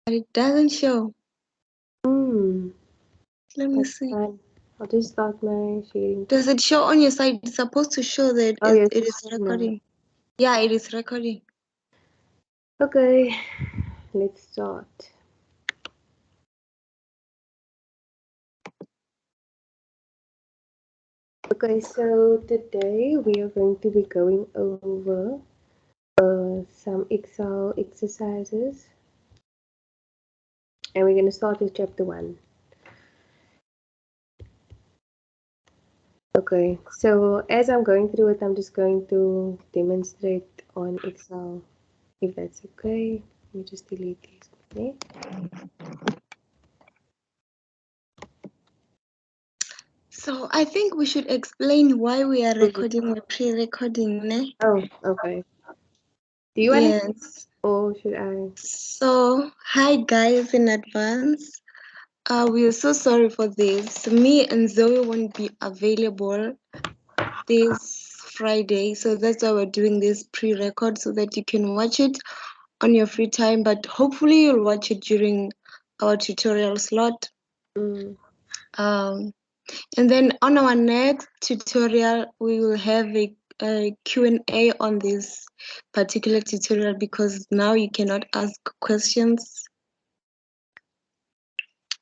But it doesn't show. Let me see. Fine. I'll just start my sharing. Does it show on your side? It's supposed to show that Oh, yes, it is recording. Yeah, it is recording. Okay, let's start. Okay, so today we are going to be going over some Excel exercises, and we're going to start with chapter 1. Okay, so as I'm going through it, I'm just going to demonstrate on Excel, if that's okay. Let me just delete these quickly. So I think we should explain why we are recording or pre-recording, ne? Oh, okay. Do you want to? Yes. Or should I? So, hi guys in advance. We are so sorry for this. Me and Zoe won't be available this Friday, so that's why we're doing this pre-record so that you can watch it on your free time, but hopefully you'll watch it during our tutorial slot. And then on our next tutorial, we will have a Q&A on this particular tutorial because now you cannot ask questions.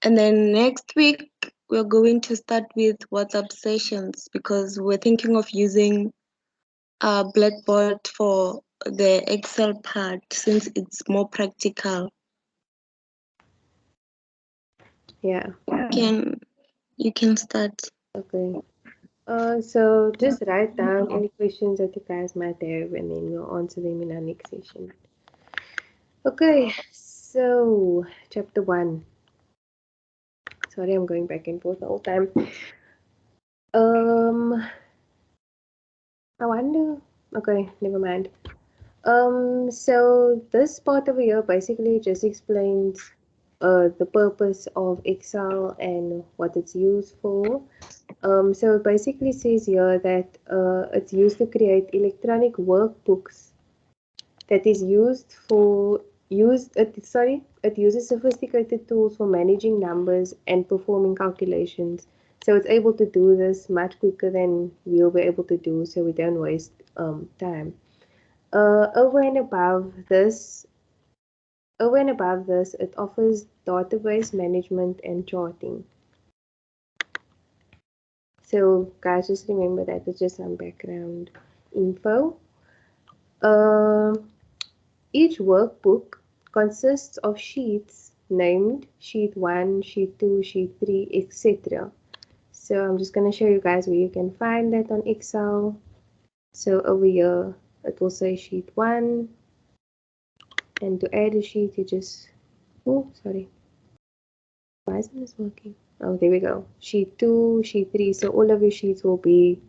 And then next week, we're going to start with WhatsApp sessions because we're thinking of using Blackboard for the Excel part since it's more practical. Yeah. You can start. Okay. So just write down any questions that you guys might have, and then we'll answer them in our next session. Okay, so chapter 1. Sorry, I'm going back and forth the whole time. I wonder. Okay, never mind. So this part over here basically just explains the purpose of Excel and what it's used for. So it basically says here that it's used to create electronic workbooks that is it uses sophisticated tools for managing numbers and performing calculations. So it's able to do this much quicker than we'll be able to do, so we don't waste time. Over and above this, it offers database management and charting. So guys, just remember that it's just some background info. Each workbook consists of sheets named Sheet 1, Sheet 2, Sheet 3, etc. So I'm just going to show you guys where you can find that on Excel. So over here, it will say Sheet 1. And to add a sheet, you just... Oh, sorry. Why isn't this working? Oh, there we go. Sheet 2, Sheet 3. So all of your sheets will be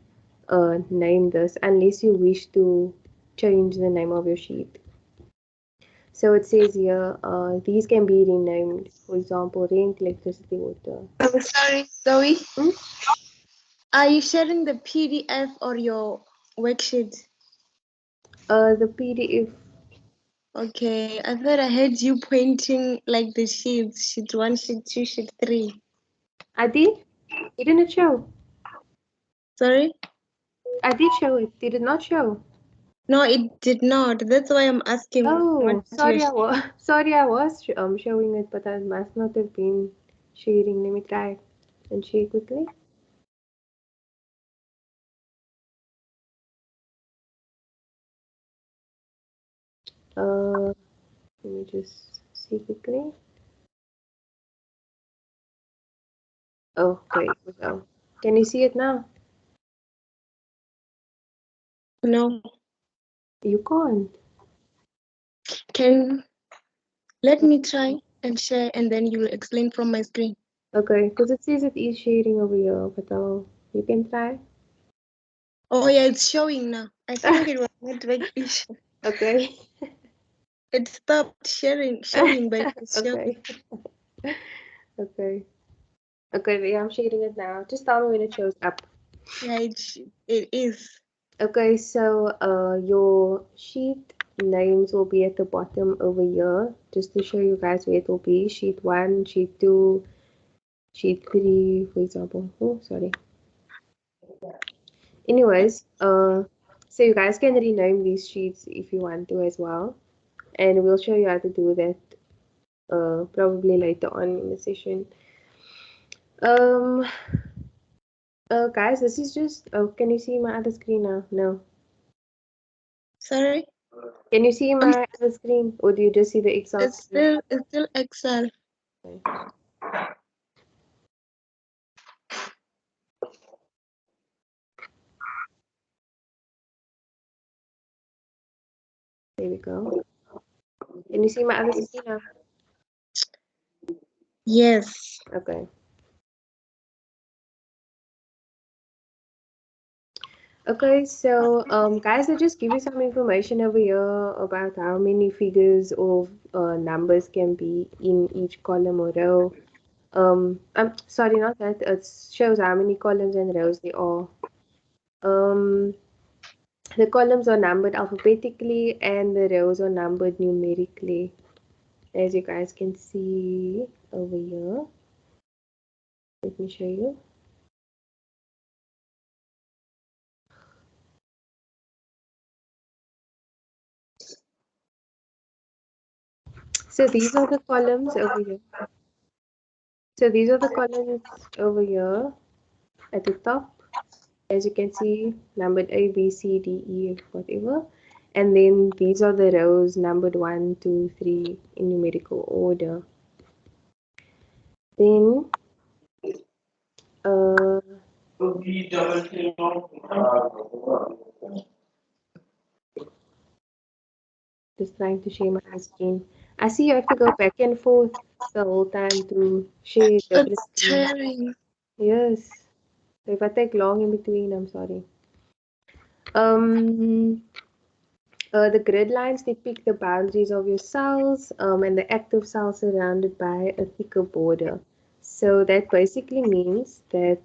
named this unless you wish to change the name of your sheet. So it says here, these can be renamed. For example, rent, electricity, water. I'm sorry, Zoe. Hmm? Are you sharing the PDF or your worksheet? The PDF. Okay, I thought I heard you pointing like the sheets, sheet 1, sheet 2, sheet 3. I did? It didn't show. Sorry? I did show it. Did it not show? No, it did not. That's why I'm asking. Oh, What your sorry, I was showing it, but I must not have been sharing. Let me try and share quickly. Let me just see quickly. Oh, wait, here we go. Can you see it now? No. You can't. Let me try and share, and then you will explain from my screen. Okay, because it says it is sharing over here, but you can try. Oh yeah, it's showing now. I think it was network issue. Okay. It stopped showing, but it's showing. Okay. Okay. Okay, yeah, I'm sharing it now. Just tell me when it shows up. Yeah, it is. Okay, so your sheet names will be at the bottom over here, just to show you guys where it will be. Sheet 1, sheet 2, sheet 3, for example. Oh, sorry. Anyways, so you guys can rename these sheets if you want to as well. And we'll show you how to do that probably later on in the session. Um, guys, this is just, oh, can you see my other screen now? No. Sorry? Can you see my other screen, or do you just see the Excel screen? It's still Excel. Okay. There we go. Can you see my other screen now? Yes. Okay. Okay, so guys, I'll just give you some information over here about how many figures or numbers can be in each column or row. I'm sorry, not that. It shows how many columns and rows there are. Um, the columns are numbered alphabetically and the rows are numbered numerically, as you guys can see over here. Let me show you. So these are the columns over here. So these are the columns over here at the top. As you can see, numbered A, B, C, D, E, whatever. And then these are the rows numbered 1, 2, 3 in numerical order. Then just trying to share my screen. I see you have to go back and forth the whole time to share different It's screens. tiring. Yes. So if I take long in between, I'm sorry. Um, the grid lines depict the boundaries of your cells, and the active cells surrounded by a thicker border. So that basically means that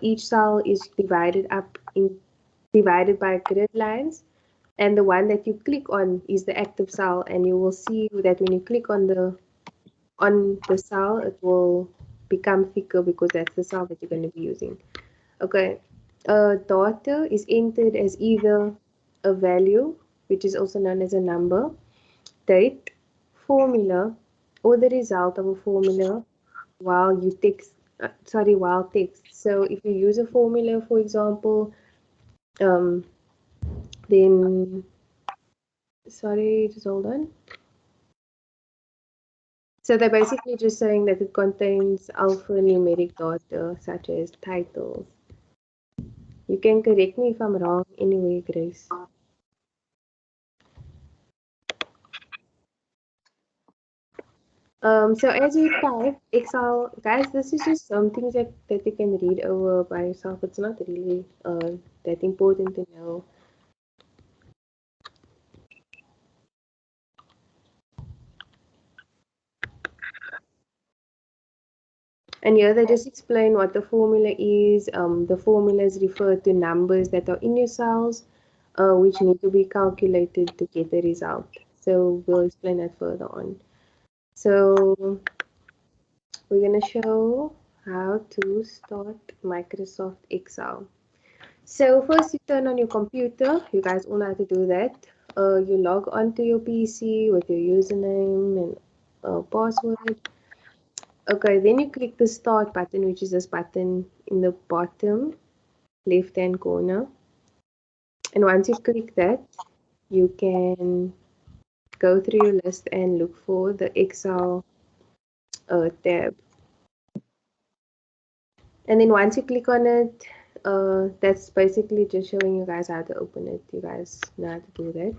each cell is divided by grid lines, and the one that you click on is the active cell, and you will see that when you click on the cell, it will become thicker because that's the cell that you're going to be using. Okay, data is entered as either a value, which is also known as a number, date, formula, or the result of a formula while text. So if you use a formula, for example, um, then, sorry, just hold on. So they're basically just saying that it contains alphanumeric data such as titles. You can correct me if I'm wrong anyway, Grace. So as you type Excel, guys, this is just some things that you can read over by yourself. It's not really that important to know. And here they just explain what the formula is. The formulas refer to numbers that are in your cells, which need to be calculated to get the result. So we'll explain that further on. So we're going to show how to start Microsoft Excel. So first you turn on your computer. You guys all know how to do that. You log onto your PC with your username and password. Okay, then you click the start button, which is this button in the bottom left hand corner. And once you click that, you can go through your list and look for the Excel tab. And then once you click on it, that's basically just showing you guys how to open it. You guys know how to do that.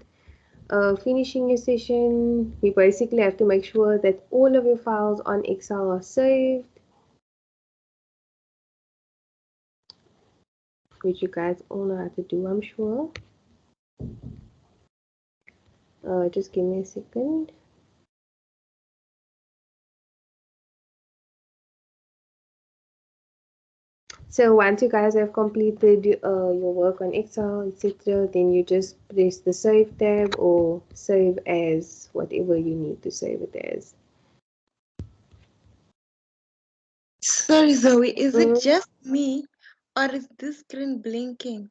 Finishing your session, we basically have to make sure that all of your files on Excel are saved, which you guys all know how to do, I'm sure. Just give me a second. So once you guys have completed your work on Excel, etc., then you just press the Save tab or Save As, whatever you need to save it as. Sorry, Zoe, is it just me or is this screen blinking?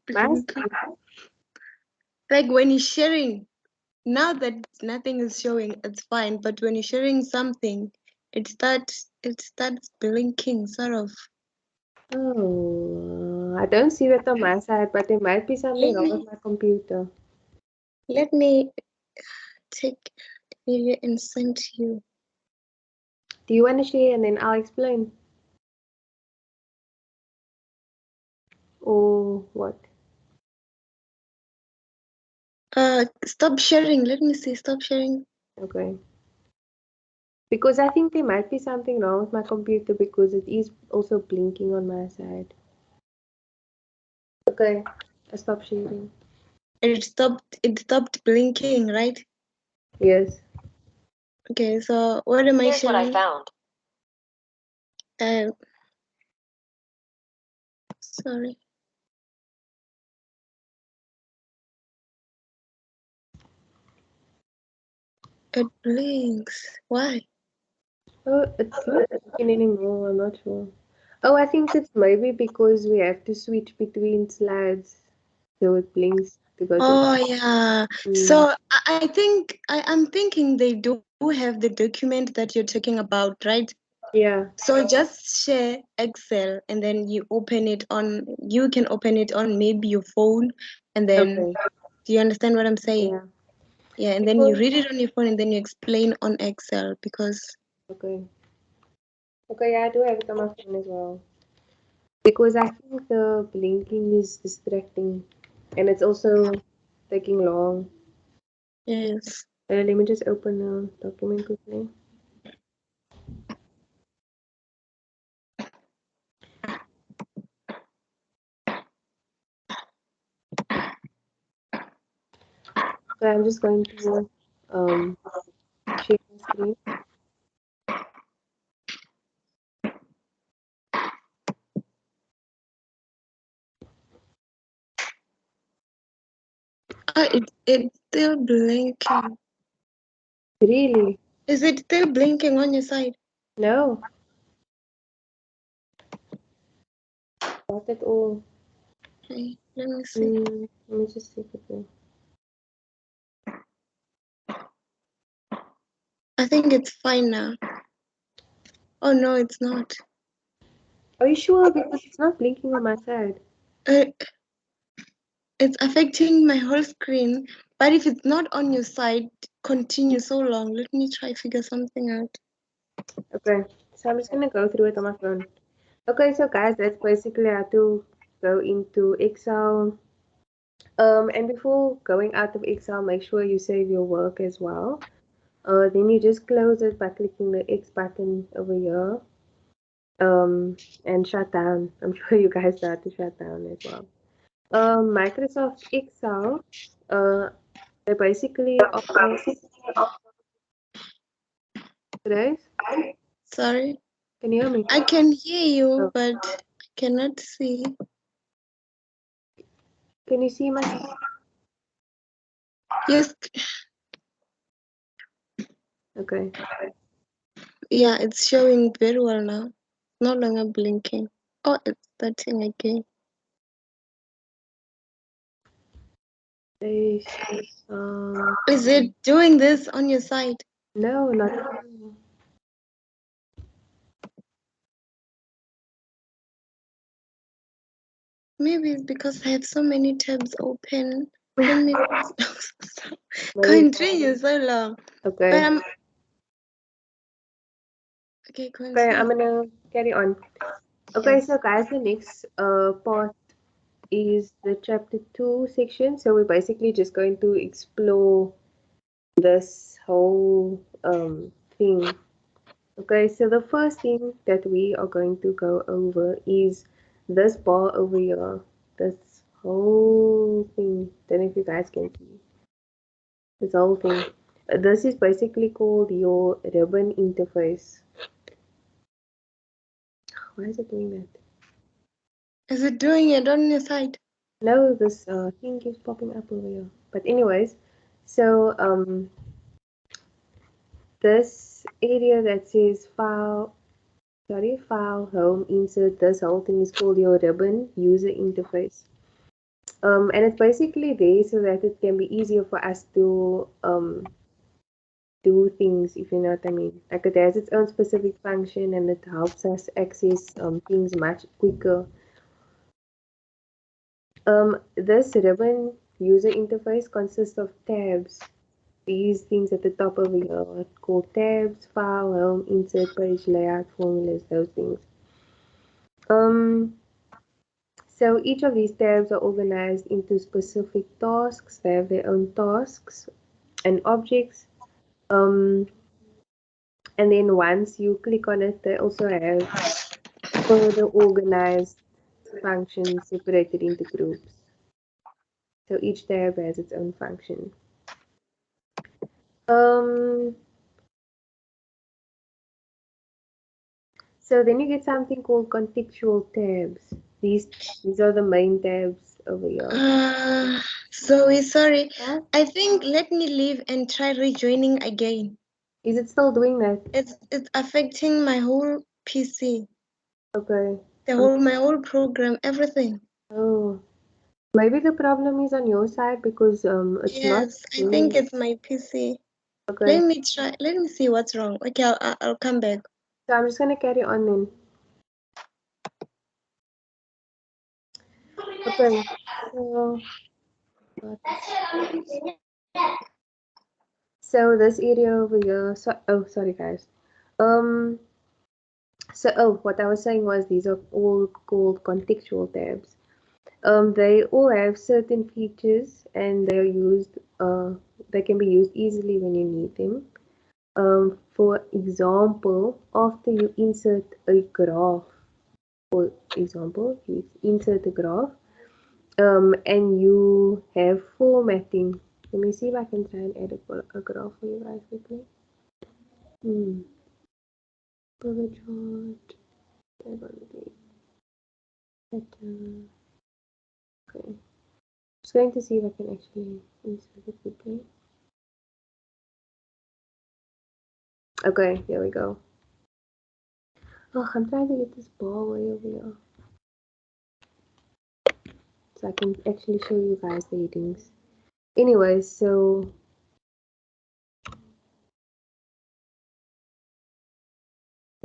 Blinking. Like when you're sharing, now that nothing is showing, it's fine. But when you're sharing something, it starts blinking, sort of. Oh, I don't see that on my side, but there might be something wrong with my computer. Let me take video and send to you. Do you want to share and then I'll explain? Or what? Stop sharing. Let me see. Stop sharing. Okay. Because I think there might be something wrong with my computer because it is also blinking on my side. Okay, I stop sharing. It stopped blinking, right? Yes. Okay, so what am I Here's what I sharing? found. Sorry. It blinks. Why? Oh, it's not blinking anymore, I'm not sure. Oh, I think it's maybe because we have to switch between slides. So it blinks to go to. Oh yeah. So I think I'm thinking they do have the document that you're talking about, right? Yeah. So just share Excel and then you open it on. You can open it on maybe your phone, and then Okay. do you understand what I'm saying? Yeah. Yeah, and then you read it on your phone and then you explain on Excel because. Okay. Okay, yeah, I do have it on my phone as well. Because I think the blinking is distracting and it's also taking long. Yes. Let me just open the document quickly. So I'm just going to share my screen. It's still blinking. Really? Is it still blinking on your side? No, not at all. Okay, let me see. Let me just see quickly. I think it's fine now. Oh no, it's not. Are you sure? Because it's not blinking on my side. Uh, it's affecting my whole screen. But if it's not on your side, continue so long. Let me try figure something out. Okay, so I'm just gonna go through it on my phone. Okay, so guys, that's basically how to go into Excel. And before going out of Excel, make sure you save your work as well. Then you just close it by clicking the X button over here. And shut down. I'm sure you guys know how to shut down as well. Microsoft Excel, they basically are guys. Sorry. Can you hear me? I can hear you, Oh, but I cannot see. can you see my screen? Yes. Okay. Yeah, it's showing very well now. No longer blinking. Oh, it's starting again. Yes. Is it doing this on your side? No, not anymore. Maybe it's because I have so many tabs open. Let me Maybe. continue so long. But Okay. I'm okay. Okay, I'm Continue. gonna carry on. Okay, Yes. so guys, the next part is the chapter 2 section. So we're basically just going to explore this whole thing. Okay, so the first thing that we are going to go over is this bar over here. This whole thing. Don't know if you guys can see this whole thing. This is basically called your ribbon interface. why is it doing that? Is it doing it on your side? No, this thing keeps popping up over here. But anyways, so this area that says file, home, insert, this whole thing is called your ribbon user interface. And it's basically there so that it can be easier for us to do things, if you know what I mean. Like it has its own specific function and it helps us access things much quicker. This ribbon user interface consists of tabs. These things at the top over here are called tabs, file, home, insert, page, layout, formulas, those things. So each of these tabs are organized into specific tasks. They have their own tasks and objects. And then once you click on it, they also have further organized functions separated into groups. So each tab has its own function. Um, so then you get something called contextual tabs. These are the main tabs over here. Zoe, sorry. Huh? I think let me leave and try rejoining again. Is it still doing that? It's affecting my whole PC, Okay. my whole program, everything. Oh, maybe the problem is on your side because it's not Yes, I think doing. it's my PC. Okay. Let me try. Let me see what's wrong. Okay, I'll come back. So I'm just gonna carry on then. Okay. So so this area over here. So oh, sorry guys. Um. So what I was saying was these are all called contextual tabs. They all have certain features and they're used. They can be used easily when you need them. For example, after you insert a graph, for example, you insert a graph, and you have formatting. Let me see if I can try and add a graph for you guys quickly. Pivot chart, diagonally, pattern. Okay, just going to see if I can actually insert it quickly. Okay, here we go. Oh, I'm trying to get this ball way over here so I can actually show you guys the headings. Anyway, so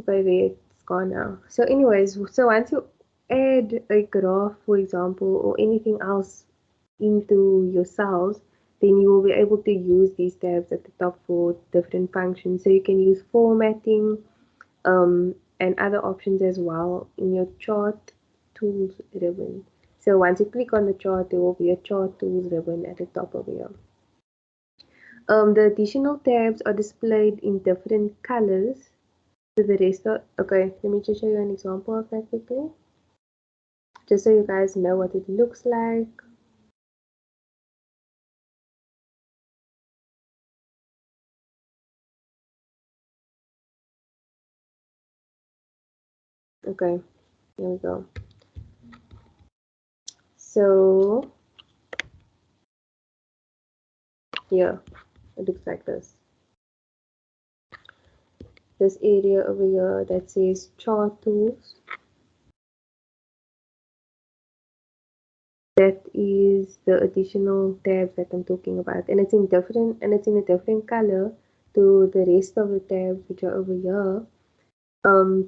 okay, there it's gone now. So anyways, so once you add a graph, for example, or anything else into your cells, then you will be able to use these tabs at the top for different functions. So you can use formatting and other options as well in your chart tools ribbon. So once you click on the chart, there will be a chart tools ribbon at the top of here. The additional tabs are displayed in different colors to the rest of. Okay, let me just show you an example of that quickly, just so you guys know what it looks like. Okay, here we go. So yeah, it looks like this. This area over here that says chart tools, that is the additional tabs that I'm talking about, and it's in a different color to the rest of the tabs which are over here.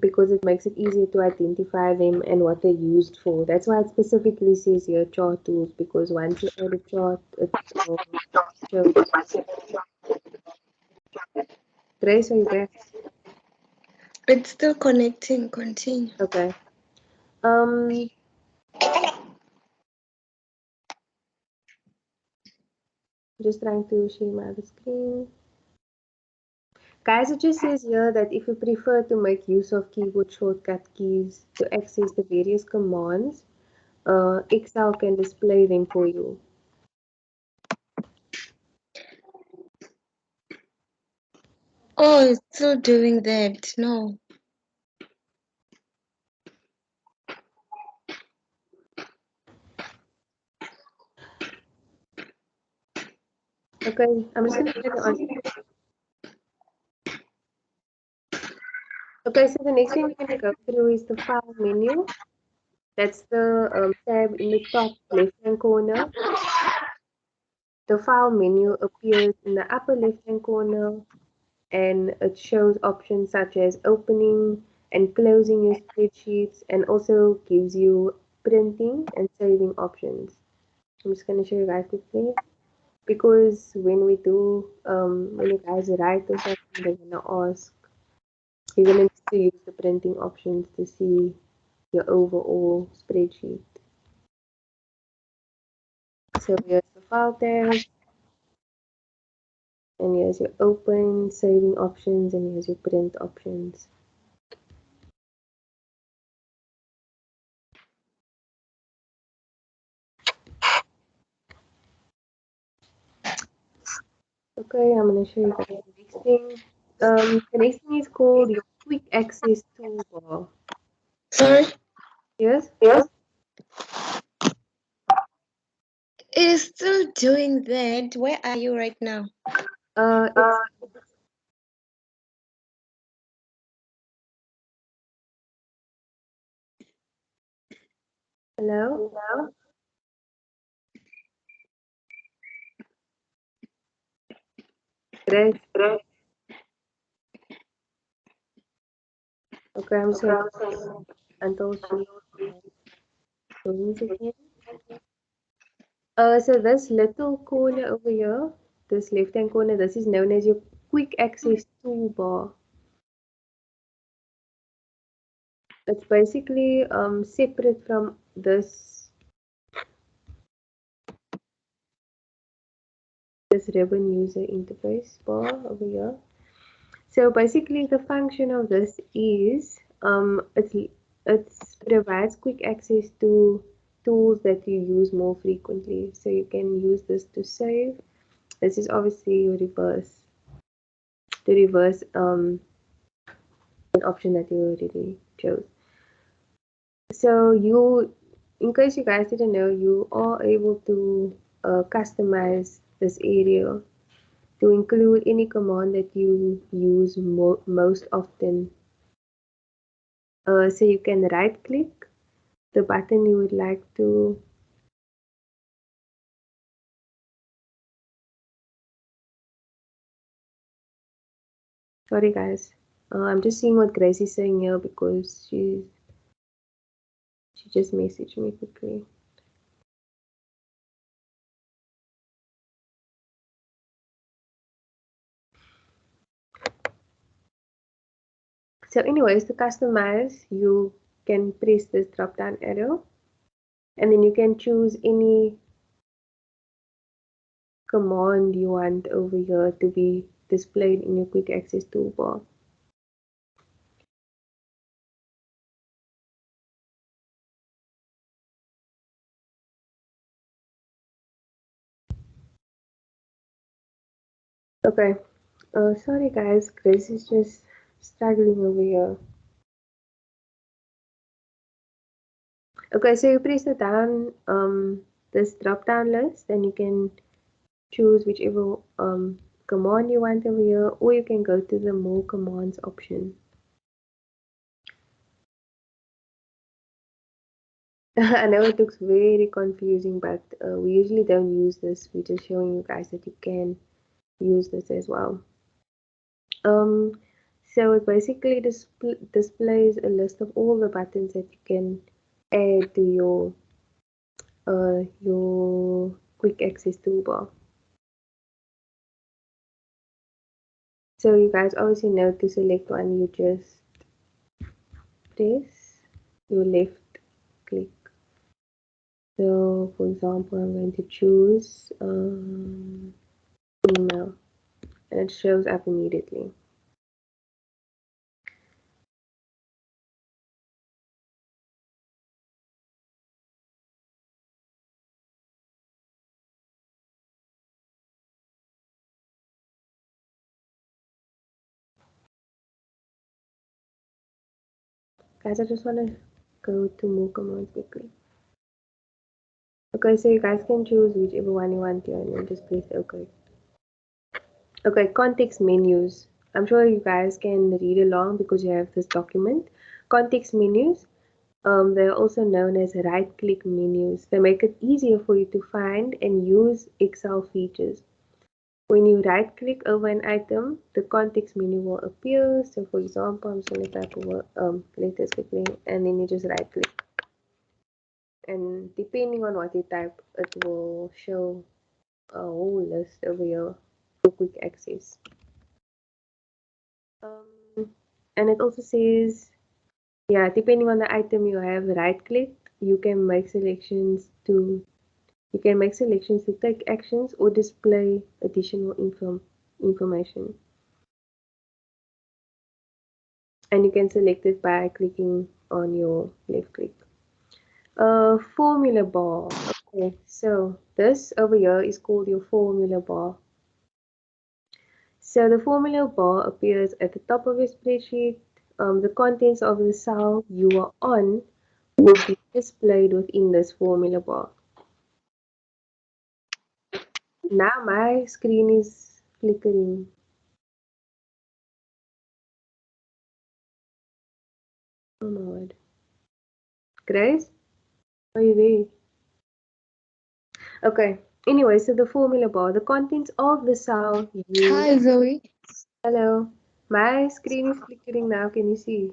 Because it makes it easier to identify them and what they're used for. That's why it specifically says here chart tools, because once you add a chart, it will show. Grace, are you back? It's still connecting. Continue. Okay. Um, just trying to share my other screen. Guys, it just says here that if you prefer to make use of keyboard shortcut keys to access the various commands, Excel can display them for you. Oh, it's still doing that. No. Okay, I'm just gonna turn it on. Okay, so the next thing we're gonna go through is the file menu. That's the tab in the top left-hand corner. The file menu appears in the upper left-hand corner and it shows options such as opening and closing your spreadsheets and also gives you printing and saving options. I'm just going to show you guys quickly because when we do, when you guys write or something, they're going to ask, you're going to need to use the printing options to see your overall spreadsheet. So here's the file tab, and here's your open, saving options, and here's your print options. Okay, I'm gonna show you guys the next thing. The next thing is called your quick access toolbar. Sorry? Yes? Yes. It is still doing that. Where are you right now? It's hello. Hello? Great. Great. Okay, I'm Okay, sorry I'm sorry. until she joins again. So this little corner over here, this left-hand corner, this is known as your quick access toolbar. It's basically separate from this ribbon user interface bar over here. So basically the function of this is it provides quick access to tools that you use more frequently. So you can use this to save. This is obviously your reverse an option that you already chose. So in case you guys didn't know, you are able to customize this area to include any command that you use most often. So you can right click the button you would like to sorry guys, I'm just seeing what Grace is saying here because she just messaged me quickly. So anyways, to customize, you can press this drop down arrow and then you can choose any command you want over here to be displayed in your quick access toolbar. Okay, sorry guys, Grace is just struggling over here. Okay, so you press the down this drop down list and you can choose whichever command you want over here, or you can go to the more commands option. I know it looks very confusing, but we usually don't use this. We're just showing you guys that you can use this as well. Um, so it basically displays a list of all the buttons that you can add to your quick access toolbar. So you guys obviously know to select one, you just press your left click. So for example, I'm going to choose email and it shows up immediately. Guys, I just want to go to more commands quickly. Okay, so you guys can choose whichever one you want here and then just press OK. Okay, context menus. I'm sure you guys can read along because you have this document. Context menus, they're also known as right-click menus. They make it easier for you to find and use Excel features. When you right-click over an item, the context menu will appear. So for example, I'm just going to type over letters quickly, and then you just right-click. And depending on what you type, it will show a whole list over here for quick access. And it also says, yeah, depending on the item you have right-clicked, you can make selections to take actions or display additional information. And you can select it by clicking on your left click. Formula bar. Okay, so this over here is called your formula bar. So the formula bar appears at the top of your spreadsheet. The contents of the cell you are on will be displayed within this formula bar. Now my screen is flickering. Oh my word. Grace, are you there? Okay. Anyway, so the formula bar, the contents of the cell you. Hi, Zoe. Hello. My screen is flickering now. Can you see?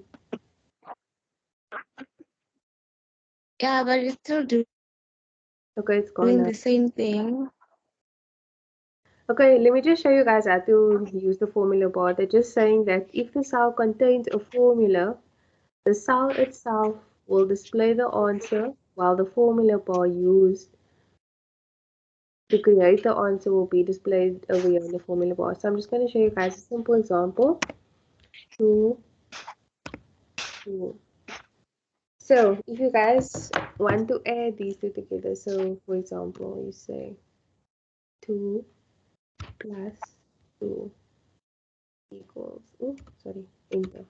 Yeah, but you're still Okay, it's gone doing now. the same thing. Okay, let me just show you guys how to use the formula bar. They're just saying that if the cell contains a formula, the cell itself will display the answer while the formula bar used to create the answer will be displayed over here in the formula bar. So I'm just going to show you guys a simple example. Two, two. So if you guys want to add these two together, so for example, you say 2 plus 2 equals, oh, sorry, enter.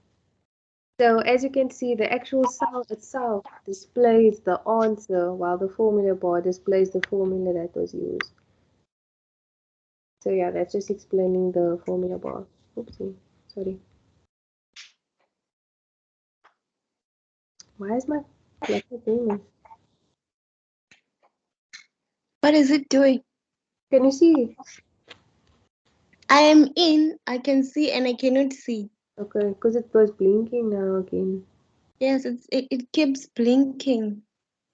So as you can see, the actual cell itself displays the answer while the formula bar displays the formula that was used. So yeah, that's just explaining the formula bar. Oopsie, sorry. Why is my laptop doing this? What is it doing? Can you see? I am in, I can see, and I cannot see. Okay, because it was blinking now again. Yes, it keeps blinking.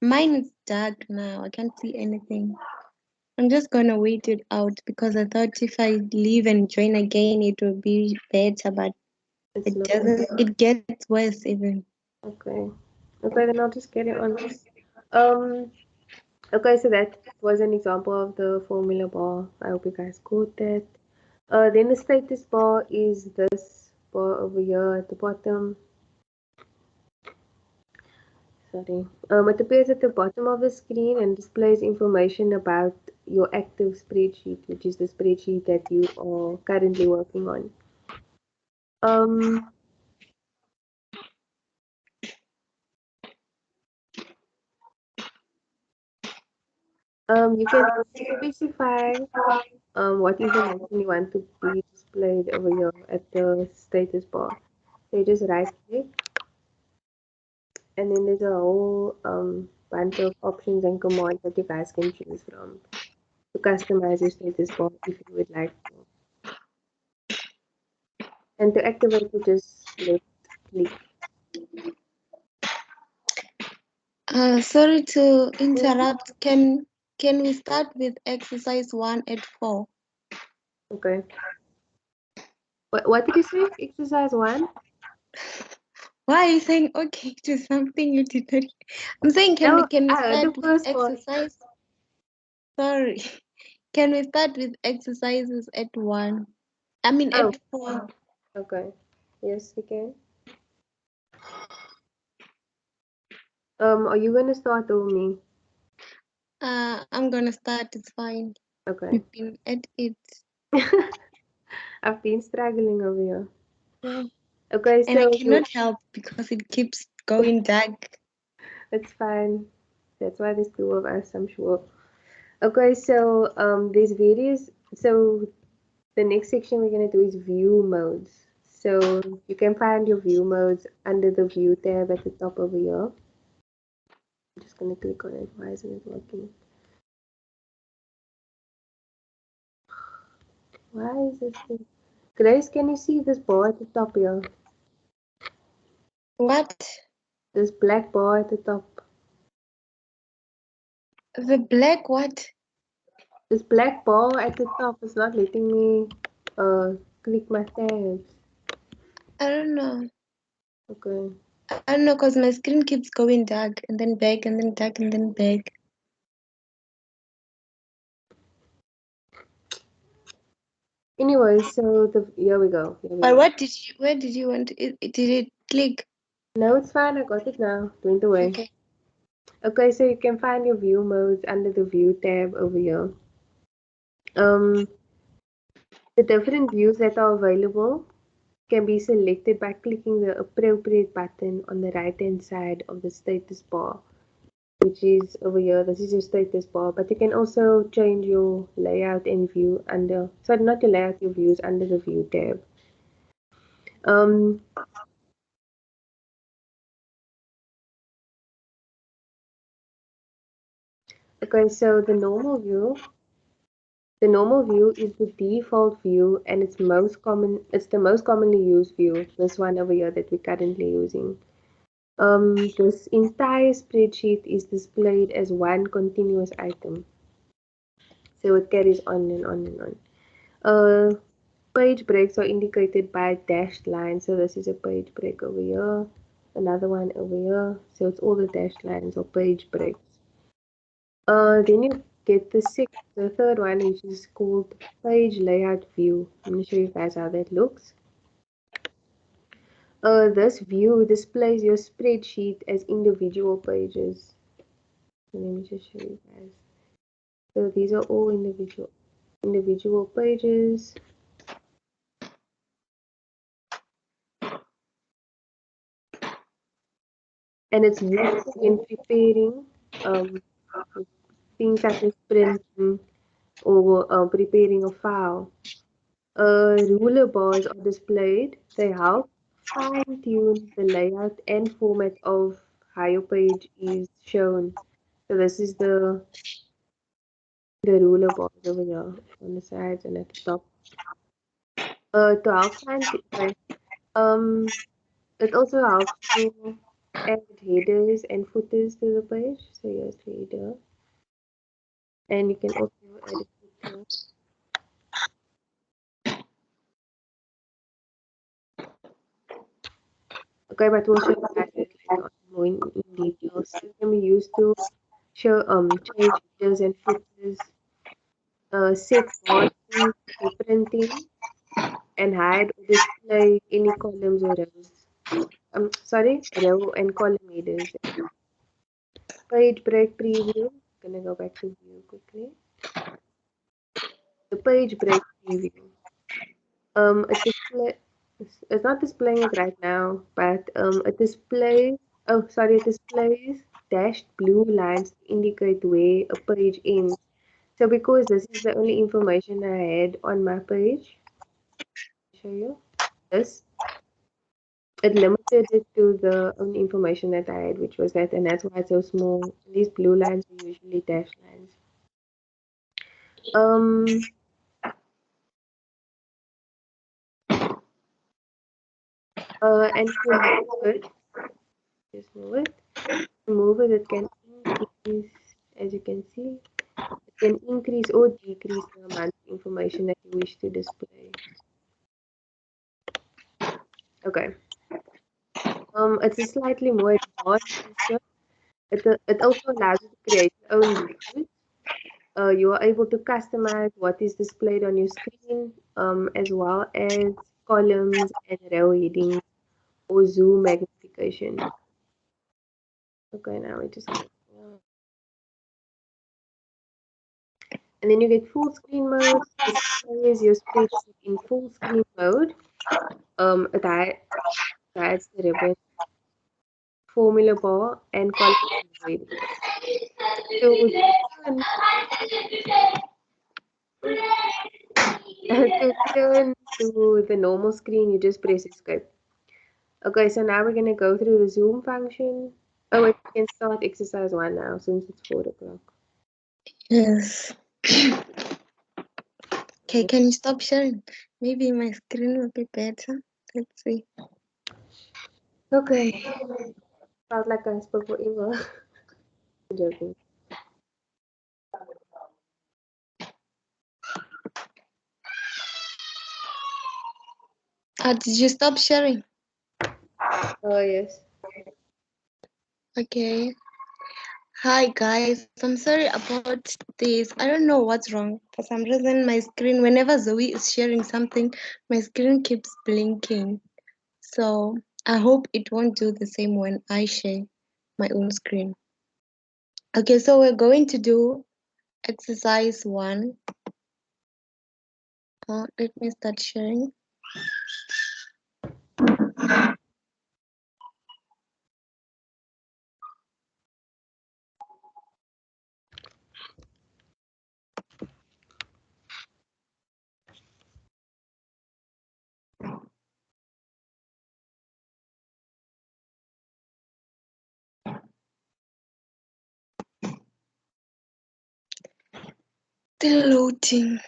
Mine is dark now. I can't see anything. I'm just gonna wait it out because I thought if I leave and join again, it will be better, but It's it not. doesn't. It gets worse even. Okay. Okay, then I'll just carry on. Um, okay, so that was an example of the formula bar. I hope you guys got that. Then the status bar is this bar over here at the bottom. Sorry. It appears at the bottom of the screen and displays information about your active spreadsheet, which is the spreadsheet that you are currently working on. Um, you can specify what information you want to be displayed over here at the status bar. So you just right click, and then there's a whole bunch of options and commands that you guys can choose from to customize your status bar if you would like to. And to activate, you just left click. Sorry to Mhm. interrupt. Can we start with exercise 1 at 4? Okay. What did you say? Exercise one? Why are you saying okay to something you did not? I'm saying No, can we the start with first one. exercise? Sorry. Can we start with exercises at 1? I mean Oh, at 4. okay. Yes, we can. Are you gonna start or me? I'm gonna start, it's fine. Okay. You've been at it. I've been struggling over here. Yeah. Okay, And I so cannot help because it keeps going dark. it's fine. That's why there's two of us, I'm sure. Okay, so there's various. So the next section we're going to do is view modes. So you can find your view modes under the view tab at the top over here. I'm just going to click on it. Why isn't it working? Why is this thing? Grace, can you see this bar at the top here? What? This black bar at the top. The black what? This black bar at the top is not letting me click my tabs. I don't know. Okay. I don't know because my screen keeps going dark and then back and then dark and then back. Anyway, so here we go. But where did you want it? Did it click? No, it's fine. I got it now. It went away. Okay. Okay, so you can find your view modes under the view tab over here. The different views that are available can be selected by clicking the appropriate button on the right hand side of the status bar, which is over here. This is your status bar, but you can also change your layout and view under, sorry, not your layout, your views under the view tab. Okay, so the normal view is the default view and it's the most commonly used view, this one over here that we're currently using. This entire spreadsheet is displayed as one continuous item. So it carries on and on and on. Page breaks are indicated by dashed lines. So this is a page break over here, another one over here. So it's all the dashed lines or page breaks. Then you get the third one, which is called page layout view. I'm going to show you guys how that looks. This view displays your spreadsheet as individual pages. So let me just show you guys. So these are all individual pages. And it's useful in preparing things such as printing or preparing a file. Ruler bars are displayed. They help fine-tune the layout and format of how your page is shown. So this is the ruler bars over here on the sides and at the top. To help it also helps you add headers and footers to the page. So here's the header, and you can also add a footer. Okay, but we'll show you guys that later on more in detail. So it can be used to show change headers and footers, set margins for printing, and hide or display any columns or rows. Sorry, row and column headers. Page break preview. Gonna go back to view quickly. The page break preview. It display. It's not displaying it right now, but it displays. Oh, sorry, it displays dashed blue lines to indicate where a page ends. So because this is the only information I had on my page, I'll show you this. It limited it to the only information that I had, which was that, and that's why it's so small. These blue lines are usually dashed lines. Um, and to move it, just move it. To move it, it can increase, as you can see, it can increase or decrease the amount of information that you wish to display. Okay. It's a slightly more advanced feature. It also allows you to create your own views. You are able to customize what is displayed on your screen, as well as columns and row headings or zoom magnification. Okay, now we just click. And then you get full screen mode. It displays your spreadsheet in full screen mode. It hides the ribbon, formula bar, and column headings. So To turn to the normal screen, you just press escape. Okay, so now we're going to go through the zoom function. Oh, wait, we can start exercise 1 now since it's 4 o'clock. Yes. Okay, can you stop sharing? Maybe my screen will be better. Let's see. Okay. Felt like I spoke forever. I'm joking. Did you stop sharing? Oh, yes. Okay. Hi guys, I'm sorry about this. I don't know what's wrong. For some reason, my screen, whenever Zoe is sharing something, my screen keeps blinking. So I hope it won't do the same when I share my own screen. Okay, so we're going to do exercise 1. Let me start sharing. Still loading.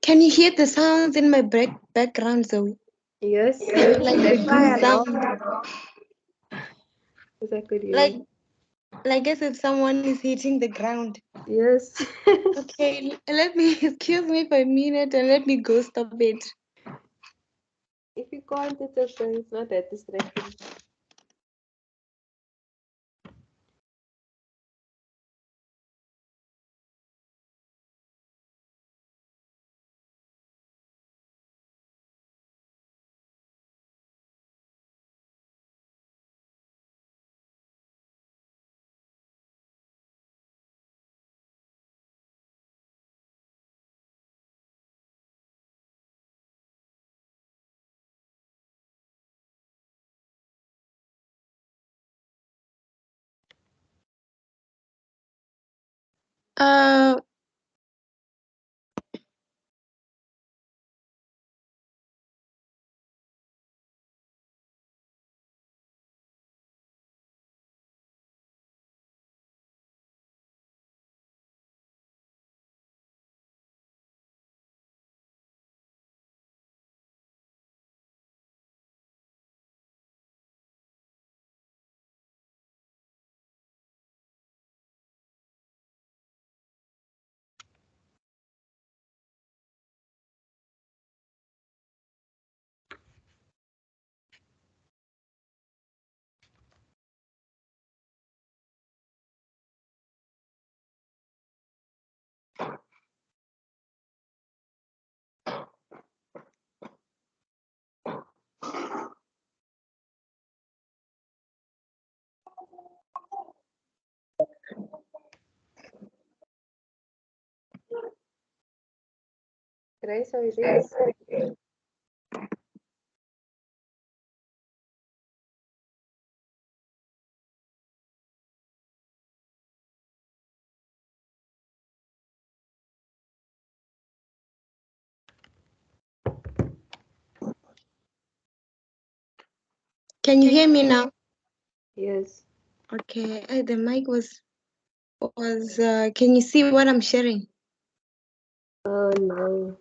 Can you hear the sounds in my background, Zoe? Yes. Like the That's why I good laughed, sound. because I could hear Like, it. like as if someone is hitting the ground. Yes. Okay, let me excuse me for a minute and let me go stop it. If you can't, it's okay. It's not that distracting. Uh, Grace, are you there? can you hear me now? Yes. Okay, the mic was. Can you see what I'm sharing? Oh, no.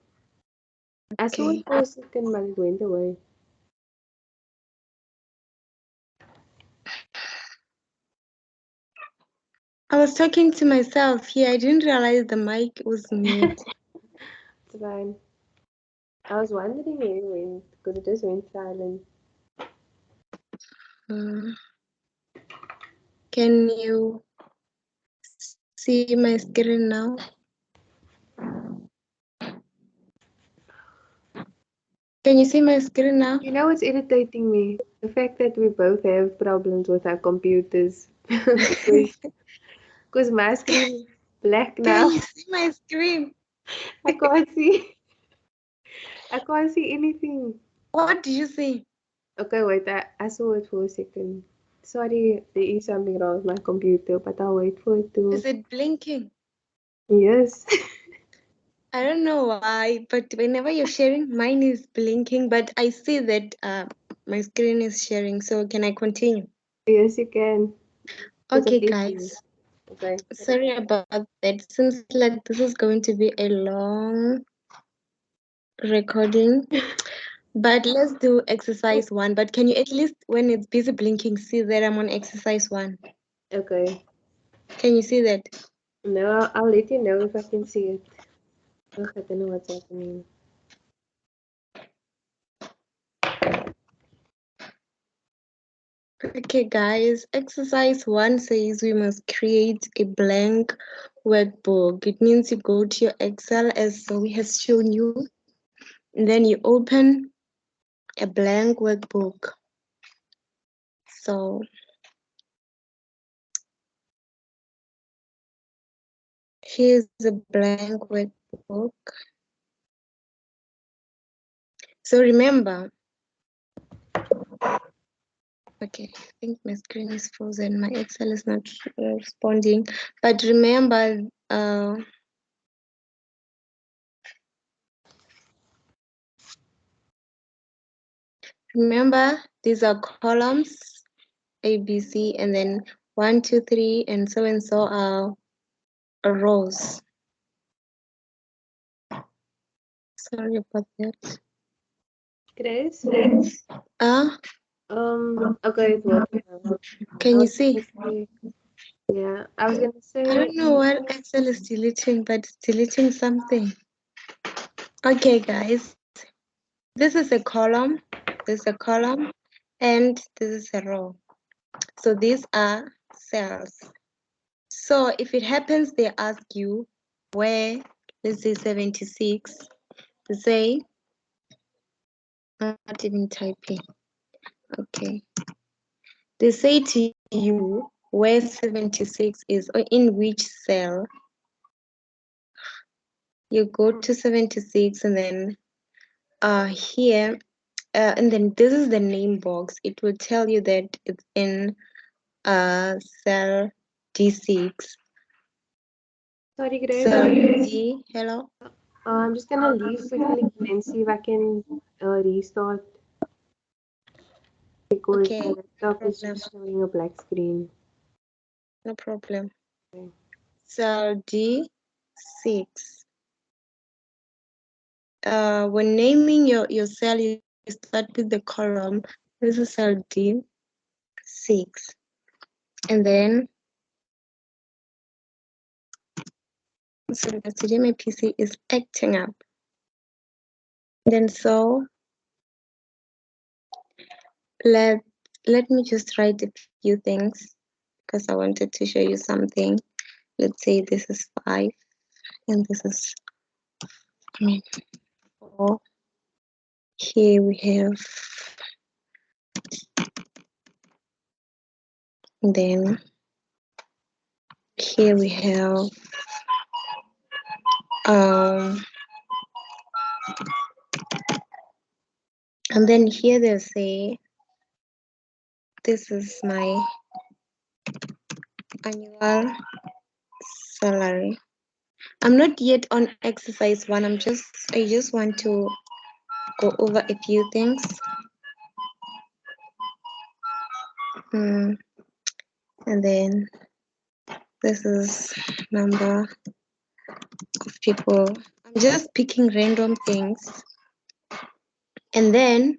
I saw Okay. it for a second, but it went away. I was talking to myself here. I didn't realize the mic was mute. It's fine. I was wondering where it went, because it just went silent. Uh, can you see my screen now? Can you see my screen now? You know what's irritating me? The fact that we both have problems with our computers. Because my screen is black Can now. you see my screen? I can't see. I can't see anything. What did you say? Okay, wait, I saw it for a second. Sorry, there is something wrong with my computer, but I'll wait for it Is to. it blinking? Yes. I don't know why, but whenever you're sharing, mine is blinking, but I see that my screen is sharing. So can I continue? Yes, you can. Because at Okay, least you. guys. Okay. Sorry about that. Seems like this is going to be a long recording. But let's do exercise 1. But can you at least, when it's busy blinking, see that I'm on exercise 1? Okay. Can you see that? No, I'll let you know if I can see it. Ugh, I don't know what's happening. Okay, guys. Exercise 1 says we must create a blank workbook. It means you go to your Excel as Zoe has shown you, and then you open a blank workbook. So here's a blank workbook. So remember, okay, I think my screen is frozen. My Excel is not responding. But remember, these are columns A, B, C, and then 1, 2, 3, and so are rows. Sorry about that. Chris? Ah, Okay, it works now. I can you was see? gonna say, yeah, I was gonna I say, don't know what Excel is deleting, but it's deleting something. Okay, guys, this is a column, this is a column, and this is a row. So these are cells. So if it happens, they ask you where, let's say 76, to say, not even typing. Okay. They say to you where 76 is or in which cell. You go to 76 and then here, and then this is the name box. It will tell you that it's in cell D6. sorry, Grace. Cell D, hello? I'm just gonna leave quickly and see if I can restart because Okay, my no laptop is problem. just showing a black screen. No problem. Okay. Cell D6. When naming your cell, you start with the column. This is cell D6. And then, so today my PC is acting up. Then so let me just write a few things because I wanted to show you something. Let's say this is 5 and this is 4. Here we have, then here we have and then here they say this is my annual salary. I'm not yet on exercise 1. I just want to go over a few things. And then this is number of people. I'm just picking random things. And then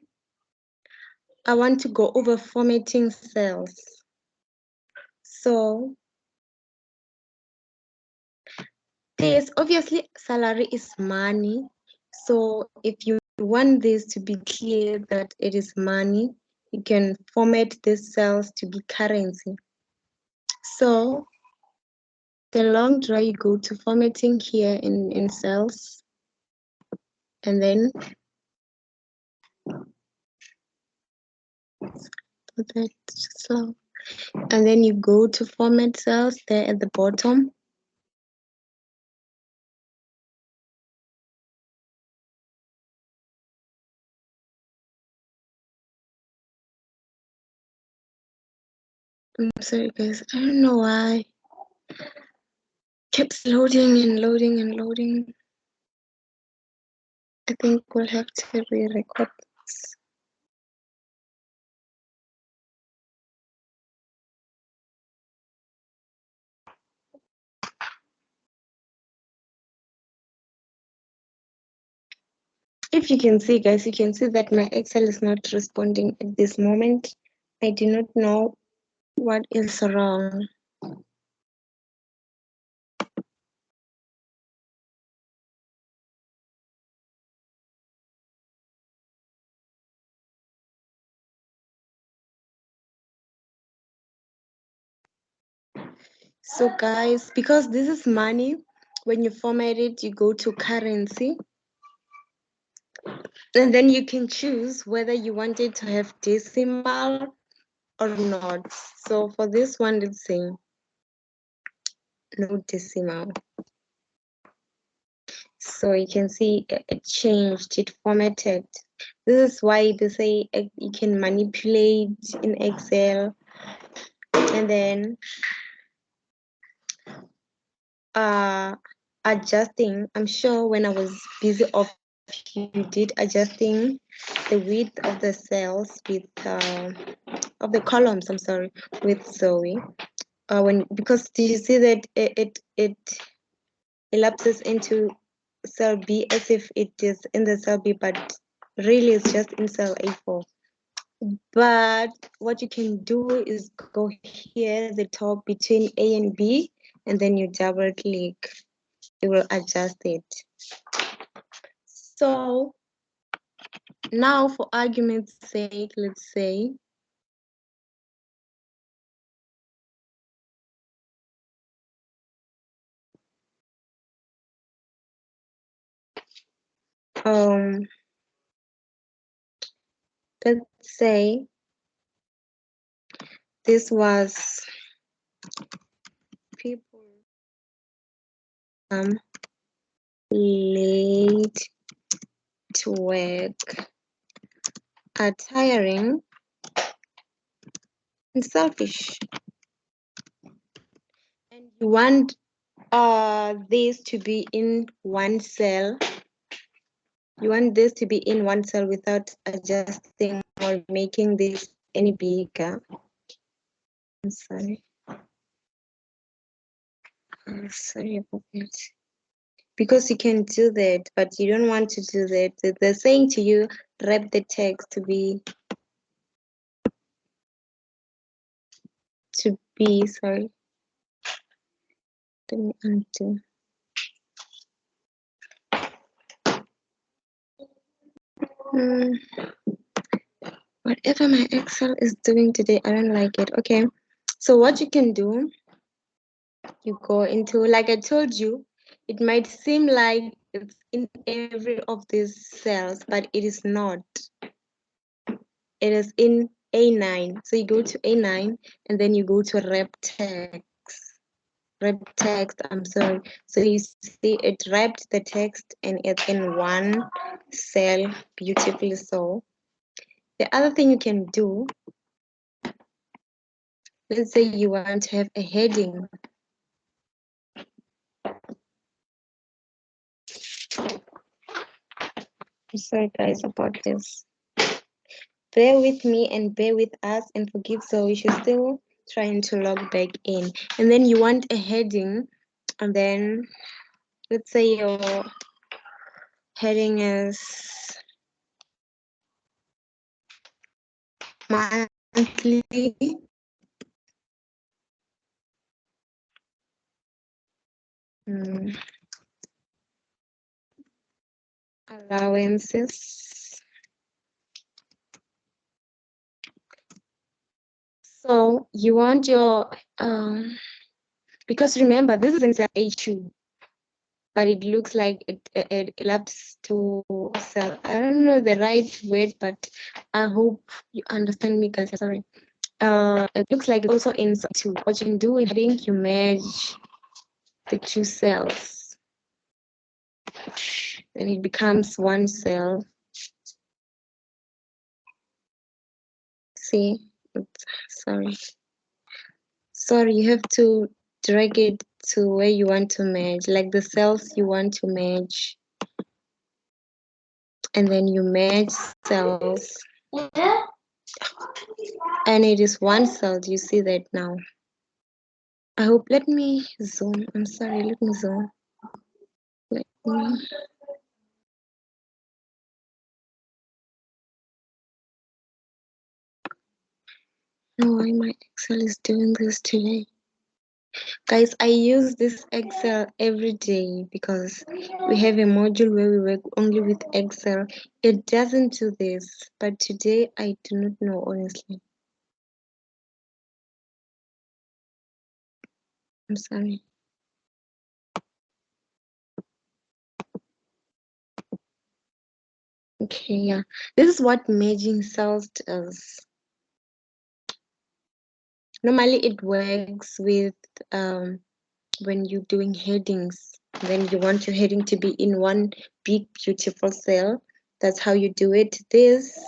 I want to go over formatting cells. So this obviously salary is money. So if you want this to be clear that it is money, you can format these cells to be currency. So the long draw, you go to formatting here in cells, and then put that slow. And then you go to format cells there at the bottom. I'm sorry guys, I don't know why. Keeps loading and loading and loading. I think we'll have to re-record this. If you can see, guys, you can see that my Excel is not responding at this moment. I do not know what is wrong. So guys, because this is money, when you format it, you go to currency. And then you can choose whether you want it to have decimal or not. So for this one, let's say no decimal. So you can see it changed, it formatted. This is why they say you can manipulate in Excel. And then adjusting, I'm sure when I was busy off, you did adjusting the width of the cells with of the columns, I'm sorry, with Zoe. Because did you see that it elapses into cell B as if it is in the cell B, but really it's just in cell A4. But what you can do is go here, the top between A and B, and then you double click. It will adjust it. So now for argument's sake, let's say um let's say this was people late to work are tiring and selfish, and you want this to be in one cell. You want this to be in one cell without adjusting or making this any bigger. I'm sorry. I'm sorry about that. Because you can do that, but you don't want to do that. They're saying to you, wrap the text to be sorry. Let me undo. Whatever my Excel is doing today, I don't like it. Okay, so what you can do, you go into, like I told you, it might seem like it's in every of these cells, but it is not. It is in A9. So you go to A9 and then you go to wrap text, I'm sorry. So you see it wrapped the text and it's in one cell beautifully so. The other thing you can do, let's say you want to have a heading. I'm sorry guys about this. Bear with me and bear with us and forgive Zoe, she's still trying to log back in. And then you want a heading, and then let's say your heading is monthly allowances. So you want your because remember this is in cell A2, but it looks like it elapsed to cell. I don't know the right word, but I hope you understand me, guys. Sorry. It looks like it's also in cell 2. What you can do is, I think you merge the two cells, then it becomes one cell. See, sorry. Sorry, you have to drag it to where you want to merge, like the cells you want to merge. And then you merge cells. And it is one cell. Do you see that now? I hope, let me zoom. I'm sorry, let me zoom. Let me. No, why my Excel is doing this today. Guys, I use this Excel every day because we have a module where we work only with Excel. It doesn't do this, but today I do not know, honestly. I'm sorry. Okay, yeah. This is what merging cells does. Normally it works with when you're doing headings, then you want your heading to be in one big beautiful cell. That's how you do it. This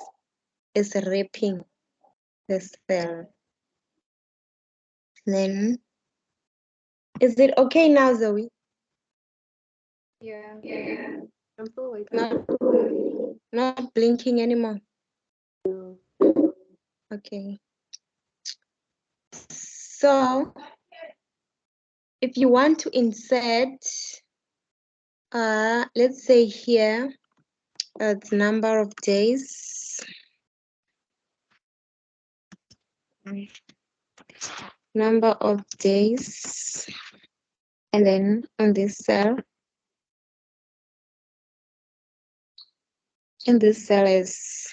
is wrapping the cell. Then, is it okay now, Zoe? Yeah. I'm still waiting. Not blinking anymore. No. Okay. So, if you want to insert, let's say here, the number of days. Number of days. And then on this cell, and this cell is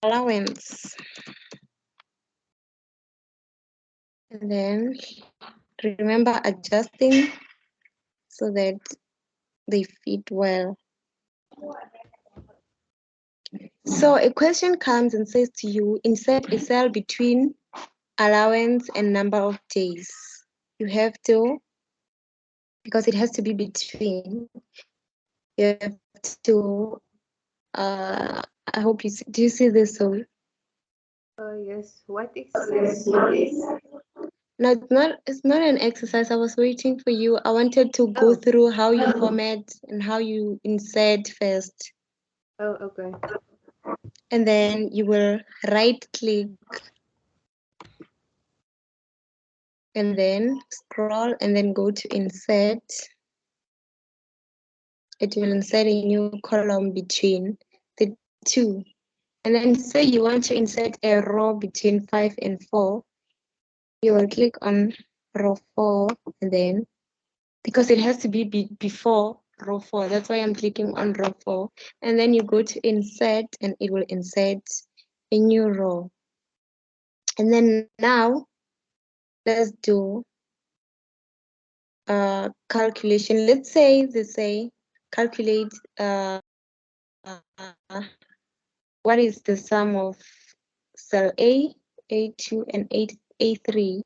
allowance. And then remember adjusting so that they fit well. So a question comes and says to you, insert a cell between allowance and number of days. You have to, because it has to be between, you have to, I hope you see, do you see this, Zoe? Yes. What exercise? No, it's not an exercise. I was waiting for you. I wanted to go Oh. through how you format and how you insert first. Oh, okay. And then you will right click and then scroll and then go to insert. It will insert a new column between the two. And then say you want to insert a row between 5 and 4. You will click on row 4 and then, because it has to be before row 4, that's why I'm clicking on row 4. And then you go to insert and it will insert a new row. And then now let's do calculation. Let's say they say calculate what is the sum of cell A, A2, and A3.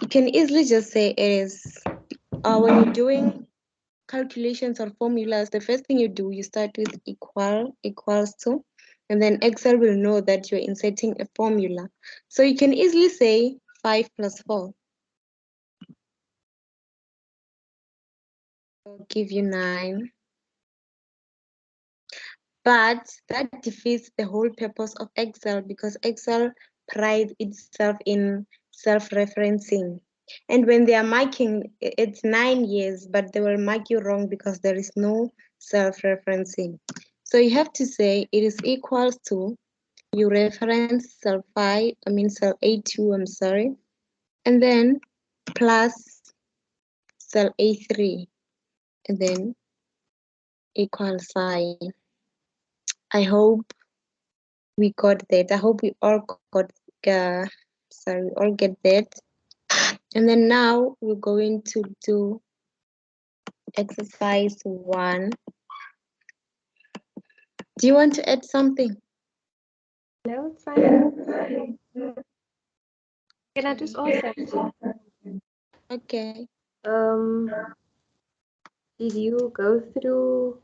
You can easily just say it is when you're doing calculations or formulas, the first thing you do, you start with equals to, and then Excel will know that you're inserting a formula. So you can easily say 5 plus 4. Will give you 9. But that defeats the whole purpose of Excel because Excel prides itself in self-referencing. And when they are marking, it's 9 years, but they will mark you wrong because there is no self-referencing. So you have to say it is equals to, you reference cell 5, cell A2, I'm sorry, and then plus cell A3, and then equal sign. I hope we got that. I hope we all got, we all get that. And then now we're going to do exercise 1. Do you want to add something? No, it's fine. Can I just ask something? Okay. Um, did you go through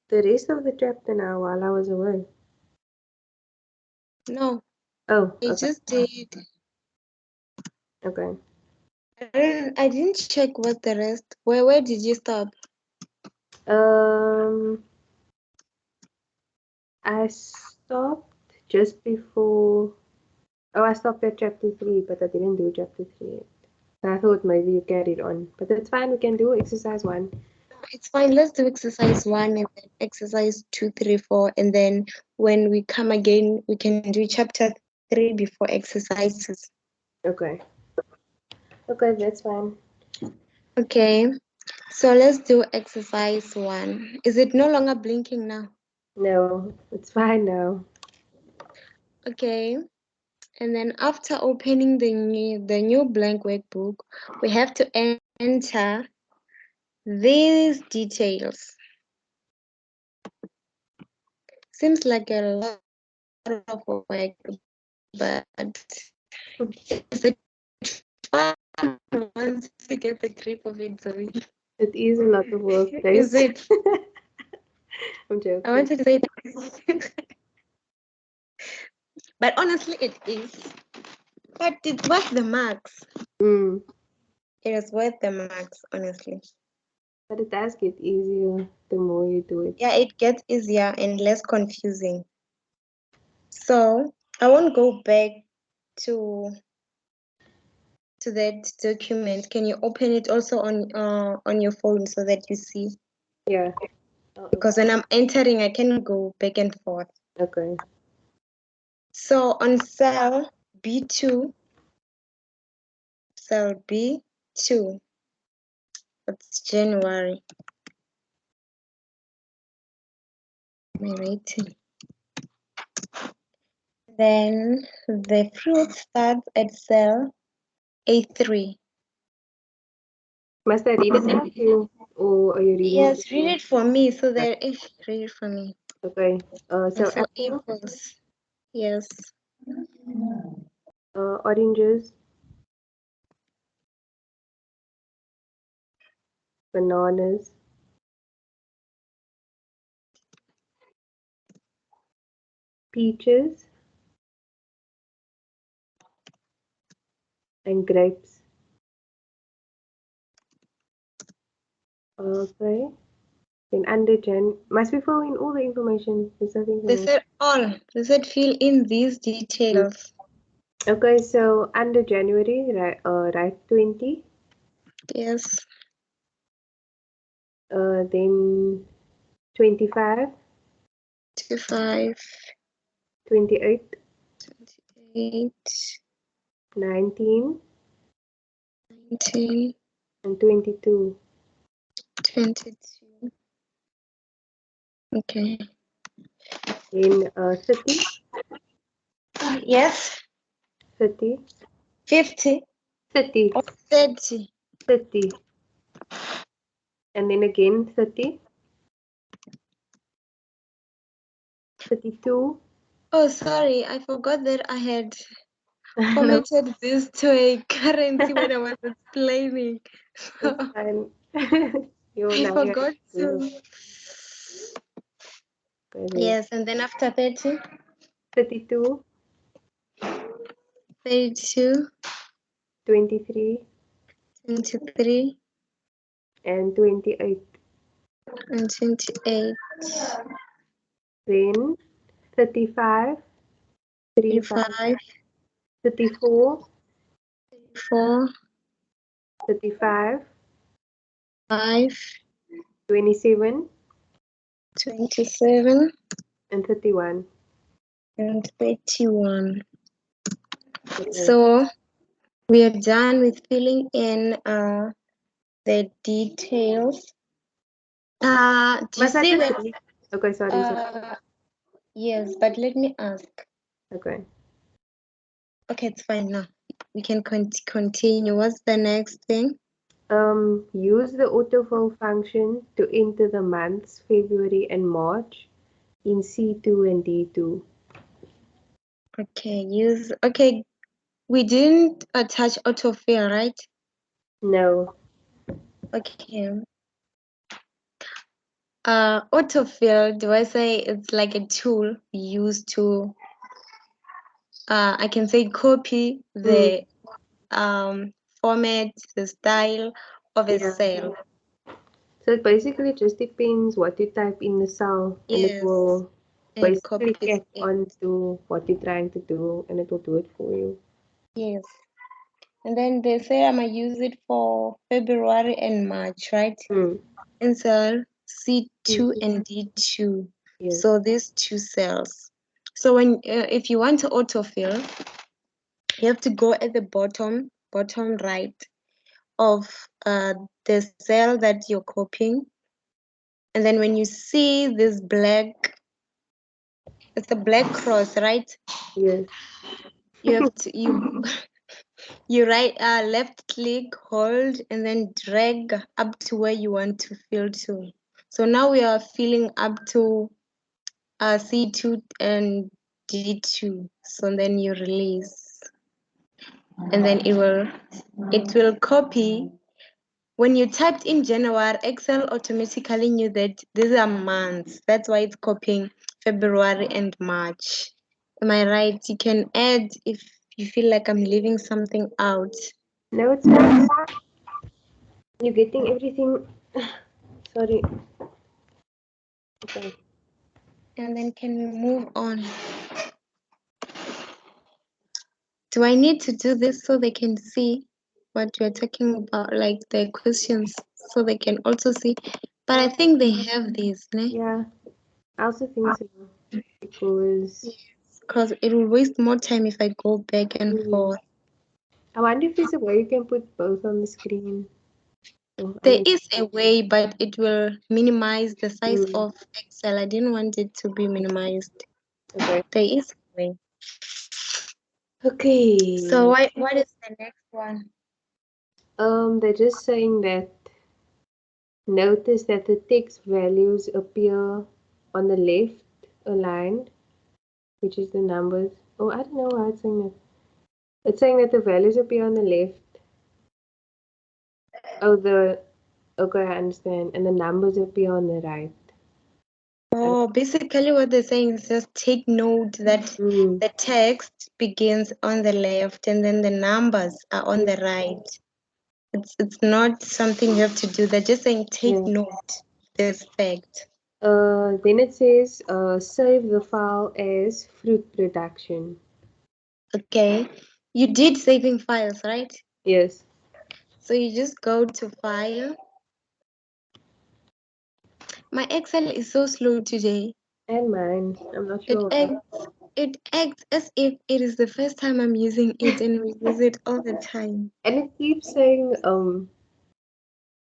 the rest of the chapter now while I was away? No, Oh, I okay. just did. Okay. I didn't check what the rest. Where did you stop? I stopped just before. Oh, I stopped at chapter 3, but I didn't do chapter 3 yet. I thought maybe you carried on, but that's fine. We can do exercise 1. It's fine. Let's do exercise 1 and then exercise 2, 3, 4, and then when we come again, we can do chapter 3 before exercises. Okay. Okay, that's fine. Okay. So let's do exercise 1. Is it no longer blinking now? No, it's fine now. Okay. And then after opening the new blank workbook, we have to enter these details. Seems like a lot of work, but is it fun once you get the grip of it, Zoe? It is a lot of work, Is guys. it? I'm I joking. wanted to say that. But honestly, it is. But it's worth the marks. Mm. It is worth the marks, honestly. But it does get easier the more you do it. Yeah, it gets easier and less confusing. So I won't go back to that document. Can you open it also on your phone so that you see? Yeah. Because when I'm entering, I can go back and forth. Okay. So on cell B2, cell B2, that's January. My rating. Then the fruit starts at cell A3. Must I read it out to you, or are you reading? Yes, read it for me so that read it for me. Okay. So Also apple, apples. Yes. oranges, bananas, peaches, and grapes. Okay. Then under Jan, must we fill in all the information? There's nothing They to said all. They said fill in these details. Okay, so under January, write 20. Yes. Then 25, 25, 28, 28, 19, 19, and 22. 22. Okay. Then 30, Yes. 30, 50 30, or 30. 30, and then again 30, 32. Oh, sorry. I forgot that I had formatted this to a currency when I was explaining. So It's fine. You're I now forgot to. Yes, and then after 30, 32, 32, 23, 23, and 28. and 28, Then 35, 35, 35, 34, 4, 35, 5, 27, 27, and 31. and 31. Okay. So we are done with filling in the details. Do you Must I see just that? read? Okay, sorry. Yes, but let me ask. Okay. Okay, it's fine now. We can continue. What's the next thing? Use the autofill function to enter the months February and March in C2 and D2. Okay, use. Okay, we didn't attach autofill, right? No. Okay. Autofill, do I say it's like a tool we use to I can say copy the format, the style of a Yeah. cell. So it basically just depends what you type in the cell, and it Yes, will and it basically copies catch it. on to what you're trying to do, and it will do it for you. Yes. And then they say I'm gonna use it for February and March, right? Mm. In cell C2 C2. and D2. Yes. So these two cells. So when if you want to autofill, you have to go at the bottom right of the cell that you're copying, and then when you see this black, it's a black cross, right? Yes. You have to you right left click, hold, and then drag up to where you want to fill to. So now we are filling up to C2 and D2. So then you release, and then it will copy. When you typed in January, Excel automatically knew that these are months. That's why it's copying February and March. Am I right? You can add if you feel like I'm leaving something out. No, it's fine. You're getting everything. Sorry. Okay. And then can we move on? Do I need to do this so they can see what we're talking about, like the questions, so they can also see? But I think they have these, ne? Yeah, I also think so because Because it will waste more time if I go back and mm, forth. I wonder if there's a way you can put both on the screen. Oh, I There mean, is a way, but it will minimize the size mm, of Excel. I didn't want it to be minimized. okay. There is a way. So Okay. what is the next one? They're just saying that notice that the text values appear on the left aligned, which is the numbers. Oh, I don't know why it's saying that. It's saying that the values appear on the left. Oh, okay, I understand. And the numbers appear on the right. Oh, basically what they're saying is just take note that Mm, the text begins on the left and then the numbers are on mm, the right. It's not something you have to do. They're just saying take yeah. note this fact. Then it says save the file as fruit production. Okay. You did saving files, right? Yes. So you just go to file. My Excel is so slow today. And mine. I'm not It sure why. acts as if it is the first time I'm using it and we use it all the time. And it keeps saying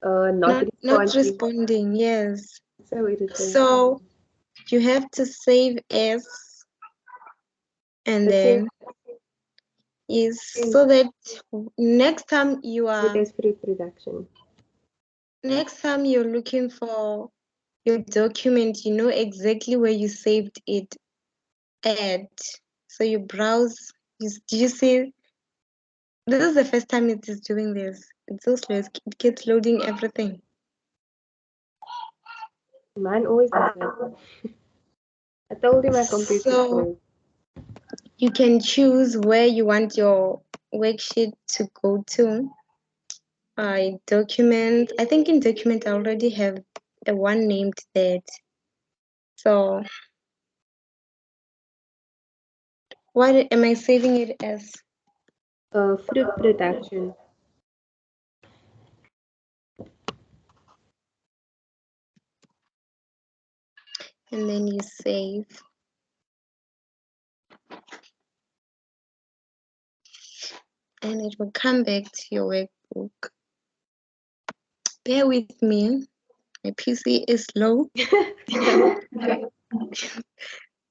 not Not responding. responding, yes. So irritating. So you have to save as and It says then is save so that next time it as fruit production. you're looking for your document, you know exactly where you saved it at. So you browse. Do you see? This is the first time it is doing this. It's so slow. It keeps loading everything. Mine always does that. I told you my computer is So slow. you can choose where you want your worksheet to go to. Document. I think in document I already have a one named that. So what am I saving it as? Fruit production. And then you save, and it will come back to your workbook. Bear with me. My PC is slow.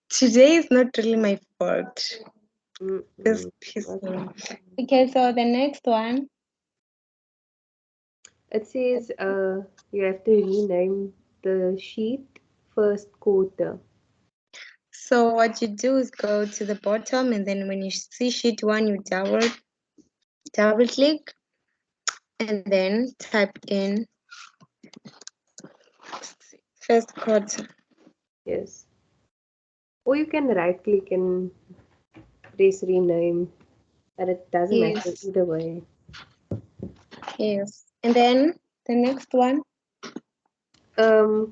Today is not really my fault. This Mm-mm. PC. Okay, so the next one. It says you have to rename the sheet first quarter. So what you do is go to the bottom, and then when you see sheet one, you double click, and then type in first quarter. Yes. Or you can right click and press rename, but it doesn't matter Yes. either way. Yes. And then the next one.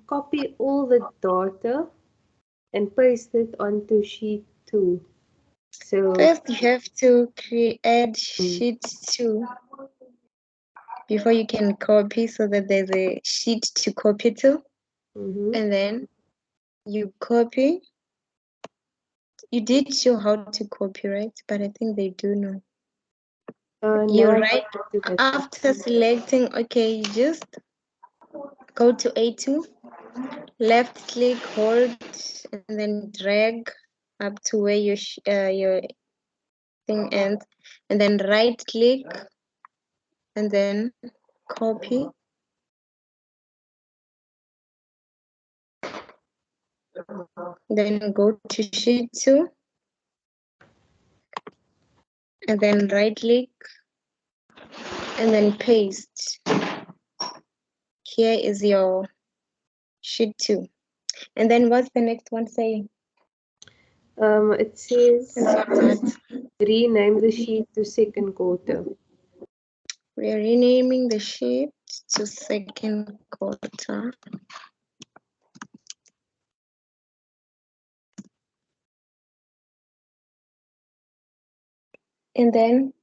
Copy all the data and paste it onto sheet 2. So, First, you have to create mm, sheet 2 before you can copy, so that there's a sheet to copy to. mm-hmm. And then you copy. You did show how to copy, right? But I think they do know. No, You I write didn't do that part. after selecting, okay, you just go to A2, left click, hold, and then drag up to where your thing ends, and then right click, and then copy. Then go to sheet 2, and then right click, and then paste. Here is your sheet 2. And then what's the next one saying? It says That rename the sheet to second quarter. we are renaming the sheet to second quarter. And then,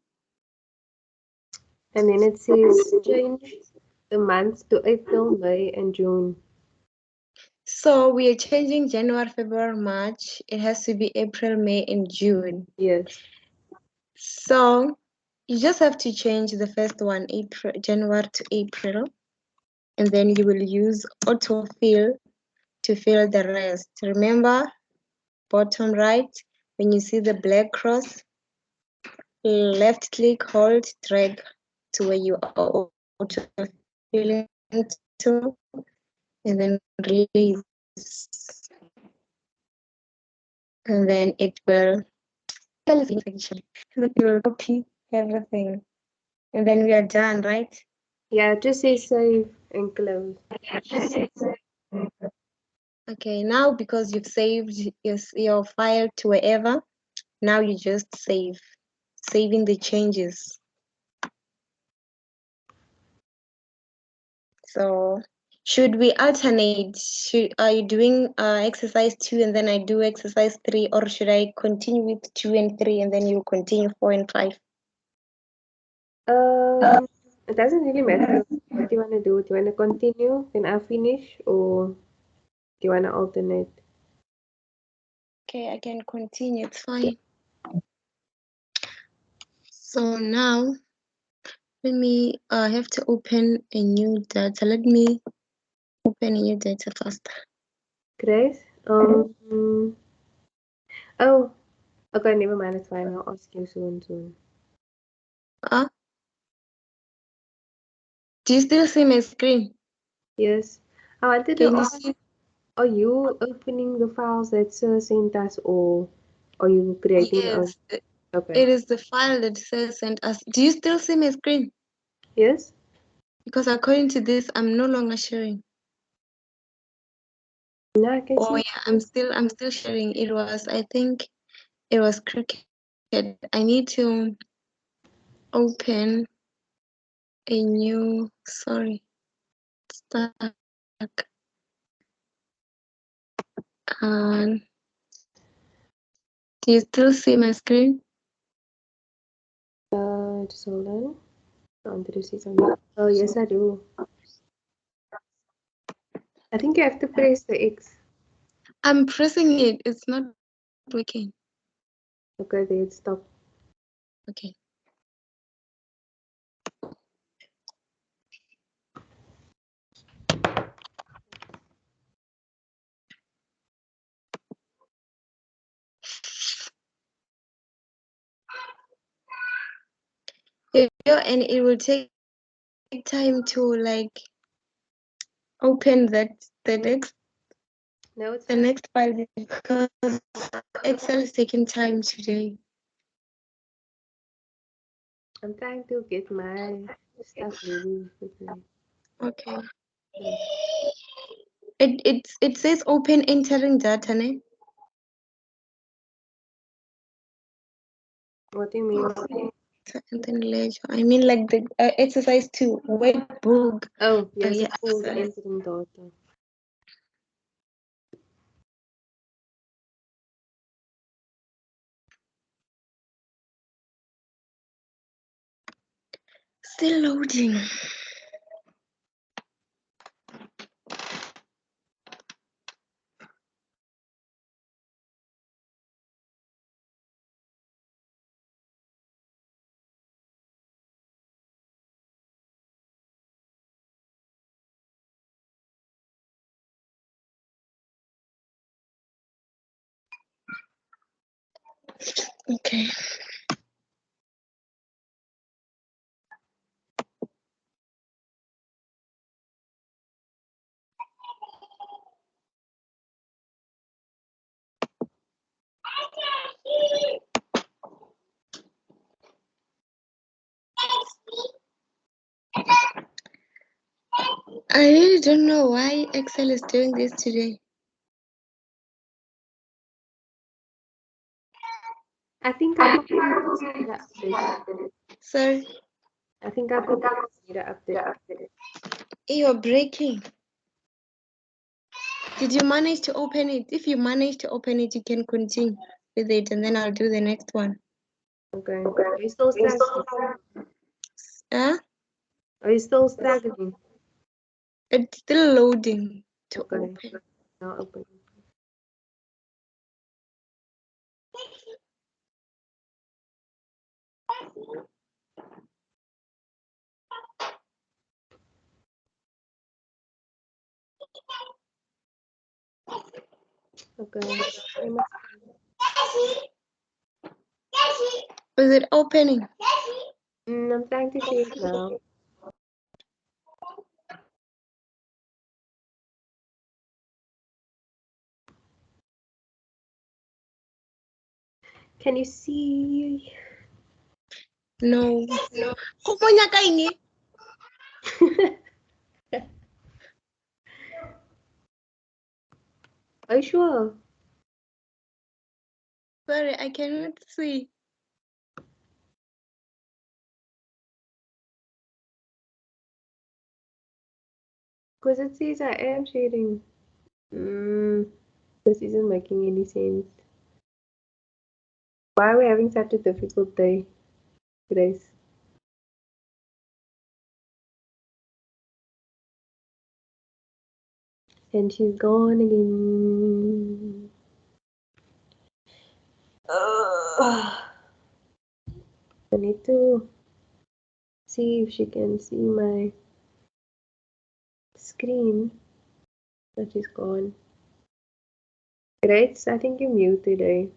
And then it says change the months to April, May, and June. so we are changing January, February, March. It has to be April, May, and June. Yes. So you just have to change the first one, January to April, and then you will use autofill to fill the rest. Remember, bottom right, when you see the black cross, left click, hold, drag to where you are autofilling to, and then release. And then it will actually. It will copy everything. And then we are done, right? Yeah, it just says save and close. Okay, now because you've saved your file to wherever, now you just saving the changes. So should we alternate? Are you doing exercise 2 and then I do exercise 3, or should I continue with 2 and 3 and then you continue 4 and 5? It doesn't really matter what you want to do. Do you want to continue, then I finish, or do you want to alternate? Okay, I can continue, it's fine. So now let me have to open a new data. Let me open a new data first. Grace? Oh, okay, never mind, it's fine. I'll ask you soon. Uh, do you still see my screen? Yes. I wanted to Can you ask, see? are you opening the files that Sir sent us, or are you creating your own? Yes, Okay. it is the file that says send us. Do you still see my screen? Yes? Because according to this, I'm no longer sharing. No, I can Oh see. yeah, I'm still sharing. I think it was cricket. I need to open a new, sorry, stuck. And do you still see my screen? Just hold on. I wanted to see something. Oh, yes, I do. I think you have to press the X. I'm pressing it. It's not working. Okay, there it stopped. Okay. Yeah, and it will take time to like open the next No, it's the fine. next file because Excel is taking time today. I'm trying to get my stuff ready quickly. Okay. Okay. It says open entering data, ne? What do you mean? And then later, I mean like the exercise 2, workbook. Oh, yes, Yeah, it's called sorry. entering data. Still loading. Okay. I really don't know why Excel is doing this today. I think I put data update. Sorry, I think I put data update. you're breaking. Did you manage to open it? If you manage to open it, you can continue with it, and then I'll do the next one. Okay. Are you still struggling? Huh? Are you still struggling? It's still loading to Okay. open. Now open. Okay. Is it opening? I'm trying to see it now. Can you see? No. Kumonya ka ini? Are you sure? Sorry, I cannot see. Because it says I am sharing. This isn't making any sense. Why are we having such a difficult day, Grace? And she's gone again. I need to see if she can see my screen, but she's gone. Grace, I think you're mute today.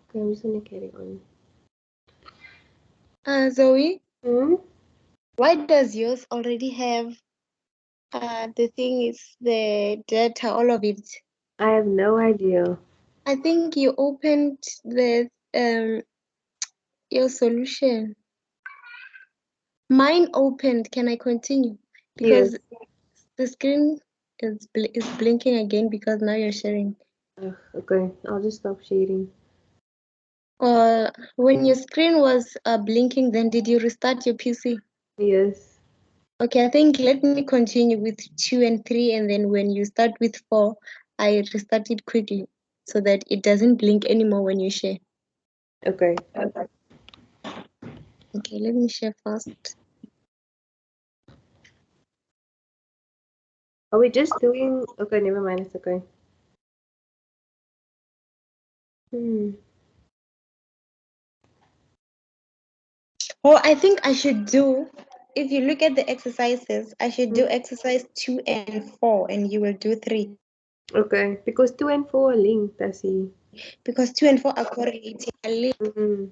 Okay, I'm just gonna carry on. Zoe, Hmm? why does yours already have the thing is the data, all of it? I have no idea. I think you opened the your solution. Mine opened. Can I continue? Because Yes. the screen is blinking again because now you're sharing. Okay, I'll just stop sharing. When your screen was blinking, then did you restart your PC? Yes. Okay, I think let me continue with 2 and 3, and then when you start with 4, I restart it quickly so that it doesn't blink anymore when you share. Okay. Okay, let me share first. Are we just doing? Okay, never mind. It's okay. Well, I think I should do, if you look at the exercises, I should do exercise 2 and 4, and you will do 3. Okay, because 2 and 4 are linked, I see. because 2 and 4 are correlating.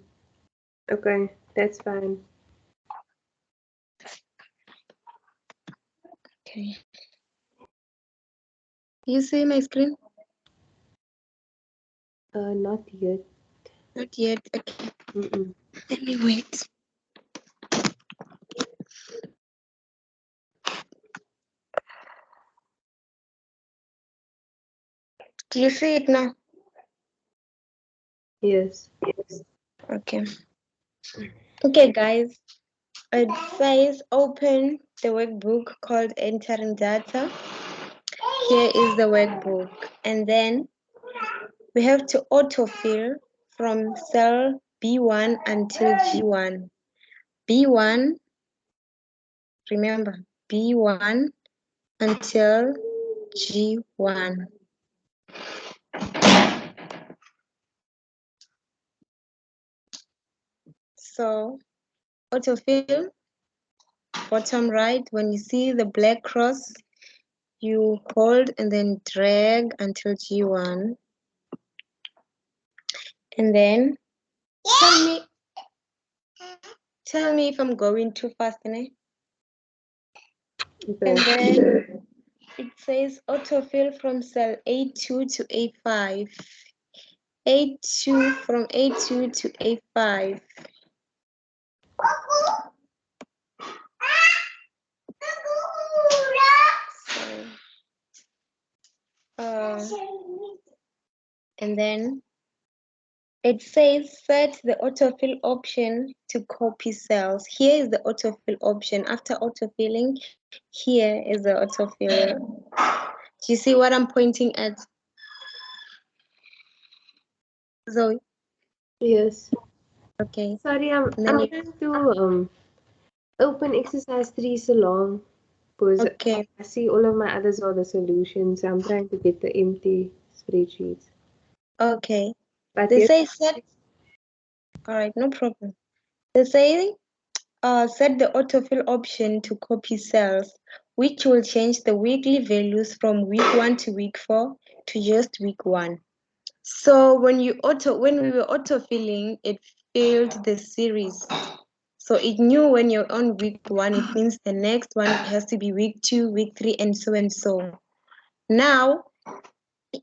Okay, that's fine. Okay. You see my screen? Not yet. Not yet. Okay. Mm-mm. Let me wait. Do you see it now? Yes. Okay. Okay, guys. It says open the workbook called Entering Data. Here is the workbook. And then we have to autofill from cell B1 until G1. B1, remember, B1 until G1. So autofill, bottom right, when you see the black cross, you hold and then drag until G1. And then tell me if I'm going too fast, né? Okay. And then it says autofill from cell A2 to A5. A2 from A2 to A5. And then it says set the autofill option to copy cells. Here is the autofill option. After autofilling, here is the autofill. Do you see what I'm pointing at? Zoe? Yes. Okay. Sorry, I'm trying to open exercise 3 so long because Okay. I see all of my others are the solutions. I'm trying to get the empty spreadsheets. Okay. But They yes, say set. All right, no problem. They say set the autofill option to copy cells, which will change the weekly values from week 1 to week 4 to just week 1. So when we were autofilling, it filled the series. So it knew when you're on week 1, it means the next one has to be week 2, week 3, and so and so. Now,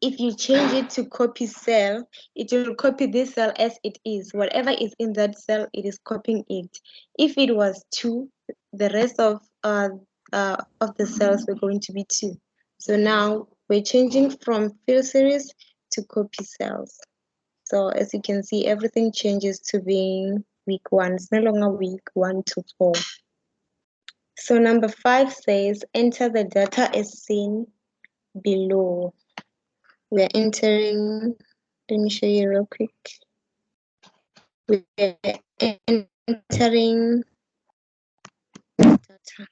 if you change it to copy cell, it will copy this cell as it is. Whatever is in that cell, it is copying it. If it was 2, the rest of the cells were going to be 2. So now we're changing from fill series to copy cells. So as you can see, everything changes to being week 1. It's no longer week 1 to 4. So number 5 says enter the data as seen below. We're entering, let me show you real quick. We're entering data.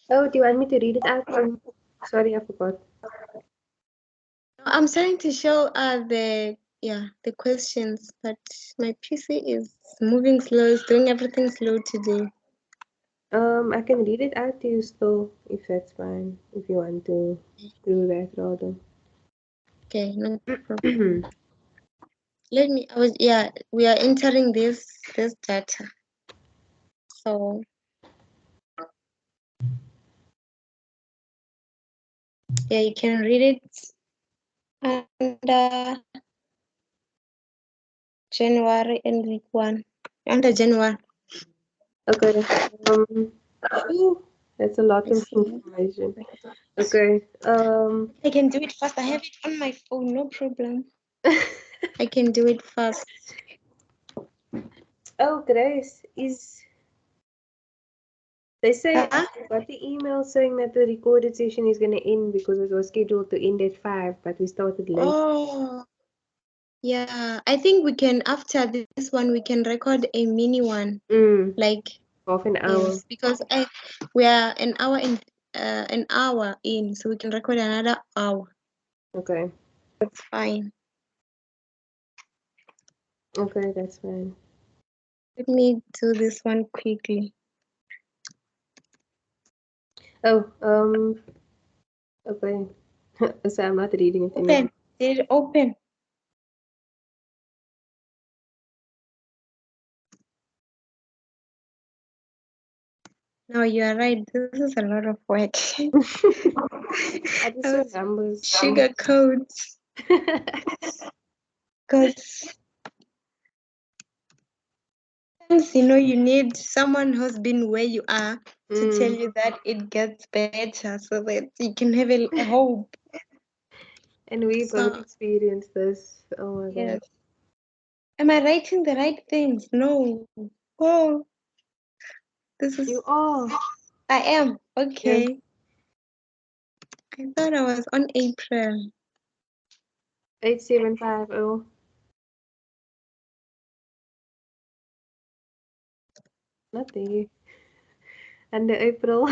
oh, do you want me to read it out? Sorry, I forgot. I'm starting to show the questions, but my PC is moving slow. It's doing everything slow today. I can read it out to you still, if that's fine. If you want to do that rather. Okay, no problem. We are entering this data. So yeah, you can read it under January and week 1. Under January. Okay. Phew, that's a lot of information. Okay. I can do it fast. I have it on my phone, no problem. I can do it fast. Oh, Grace, they say Huh? I got the email saying that the recorded session is going to end because it was scheduled to end at 5, but we started late. Oh, yeah. I think we can, after this one, we can record a mini one. Like, half an hour. yes, because we are an hour in, so we can record another hour. Okay. That's fine. Okay, that's fine. Let me do this one quickly. Oh, okay. So I'm not reading it anymore. Open. Did it open? No, you are right. This is a lot of work. I just saw numbers. Sugar codes. Because sometimes, you need someone who's been where you are to tell you that it gets better so that you can have a hope. And we both So, experienced this. Oh my yes. god. Am I writing the right things? No. Oh, this is. You are. I am. Yes. Okay. I thought I was on April. 8750. Not there. And the April.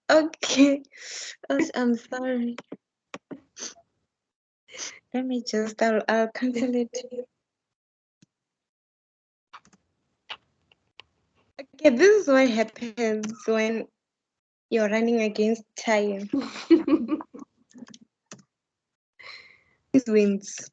Okay. Oh, I'm sorry. Let me just, I'll cancel it. Okay, this is what happens when you're running against time. This wins.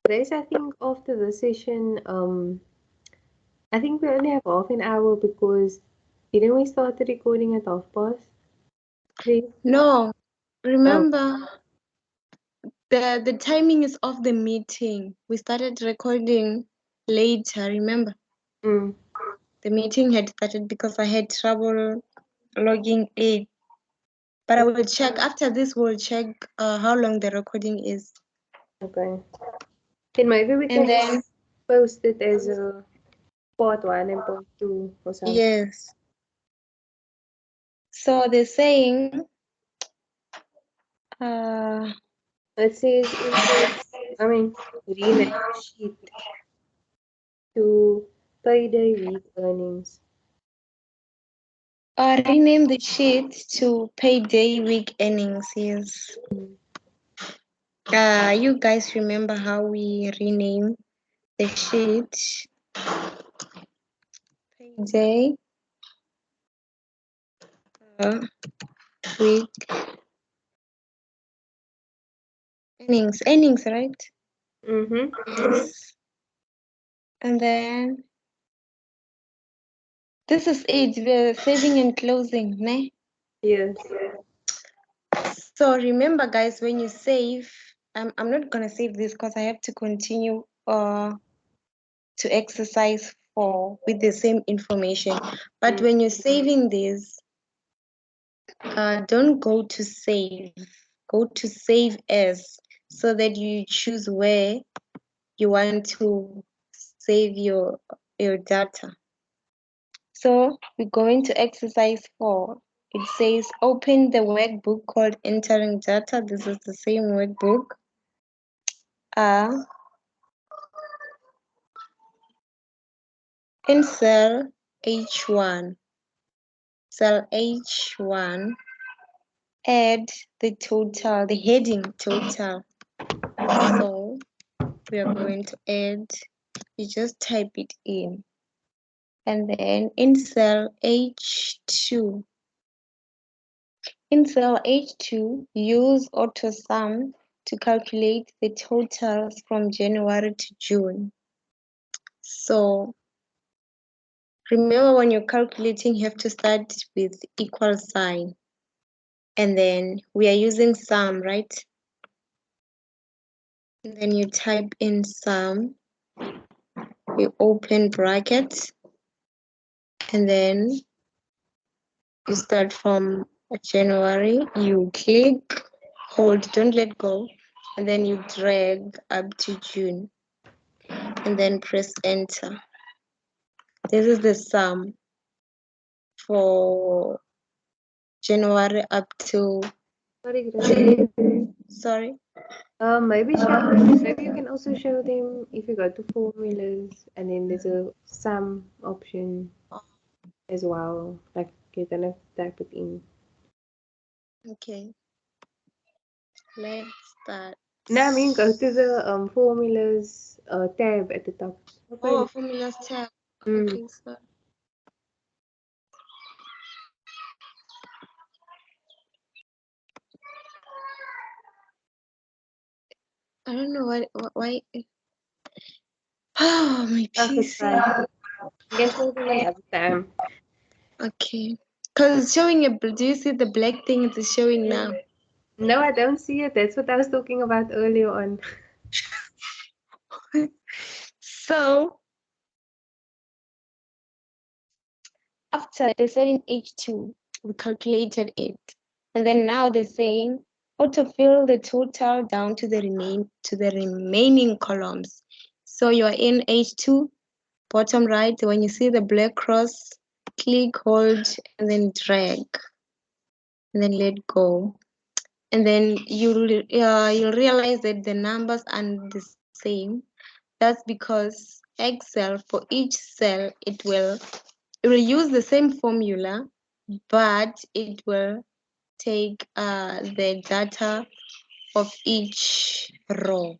Grace, I think after this session, I think we only have half an hour because didn't we start the recording at 3:30? No, Oh, remember the timing is of the meeting. We started recording later, remember? mm, The meeting had started because I had trouble logging in. But I will check after this. We'll check how long the recording is. okay. Then maybe we And can then post it as a part 1 and part 2 or something. yes. So they're saying uh It says rename sheet to payday week earnings. rename the sheet to payday week earnings. Yes. Mm. You guys remember how we rename the sheet? Payday week earnings, right? Mm-hmm. Yes. And then this is it. We're saving and closing, ne? Yes. So remember, guys, when you save, I'm not gonna save this because I have to continue to exercise for with the same information. But when you're saving this, don't go to save. Go to save as so that you choose where you want to save your data. So we're going to exercise 4. It says open the workbook called entering data. This is the same workbook. In cell H1, add the total, the heading total. So we are going to add, you just type it in. And then in cell H2, use AutoSum to calculate the totals from January to June. So remember when you're calculating, you have to start with equal sign. And then we are using sum, right? And then you type in sum, you open brackets, and then you start from January, you click, hold, don't let go, and then you drag up to June, and then press enter. This is the sum for January up to Sorry, Grace. June. Sorry. Maybe you can also show them if you go to formulas and then there's a sum option as well. Like you don't have to type it in. Okay. Let's start. No, I mean go to the formulas tab at the top. Oh, Okay. formulas tab. Mm. Okay, so I don't know why. Oh, my Oh, it's PC. fine. You can show them another time. Okay. Because it's showing a. Do you see the black thing it is showing now? No, I don't see it. That's what I was talking about earlier on. So after they said in H2, we calculated it. And then now they're saying autofill the total down to the remaining columns. So you're in H2, bottom right, when you see the black cross, click, hold, and then drag, and then let go. And then you'll realize that the numbers aren't the same. That's because Excel for each cell it will use the same formula, but it will take the data of each row.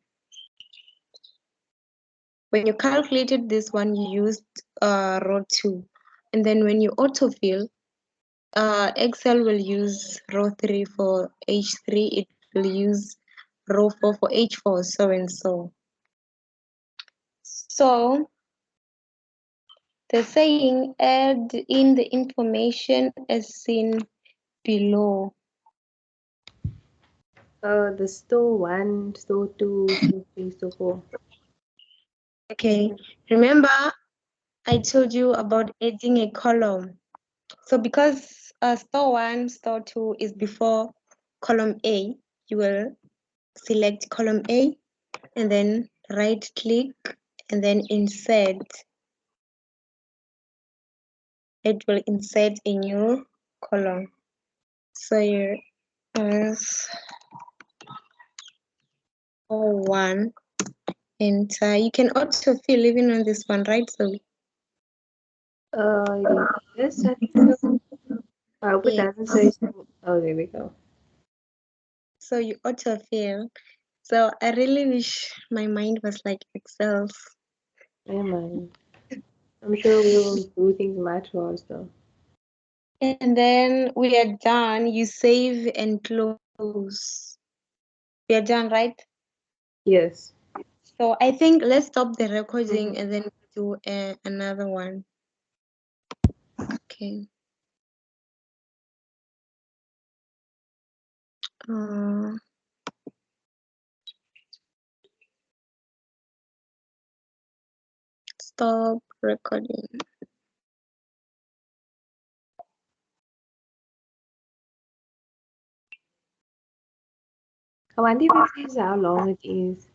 When you calculated this one, you used row 2. And then when you autofill, Excel will use row 3 for H3, it will use row 4 for H4, so and so. So they're saying add in the information as seen below. The store 1, store 2, store 3, store 4. Okay, remember I told you about adding a column. So because store 1, store 2 is before column A, you will select column A and then right click and then insert. It will insert a new column. So you one enter. You can also fill even on this one, right? So Yes, I think so. I hope it yeah. doesn't say so. Oh, there we go. So you autofill. So I really wish my mind was like Excel's. Yeah, man. I'm sure we'll do things much faster. And then we are done. You save and close. We are done, right? Yes. So I think let's stop the recording Mhm. and then do another one. Okay. Uh, Stop recording. I wonder if it says how long it is.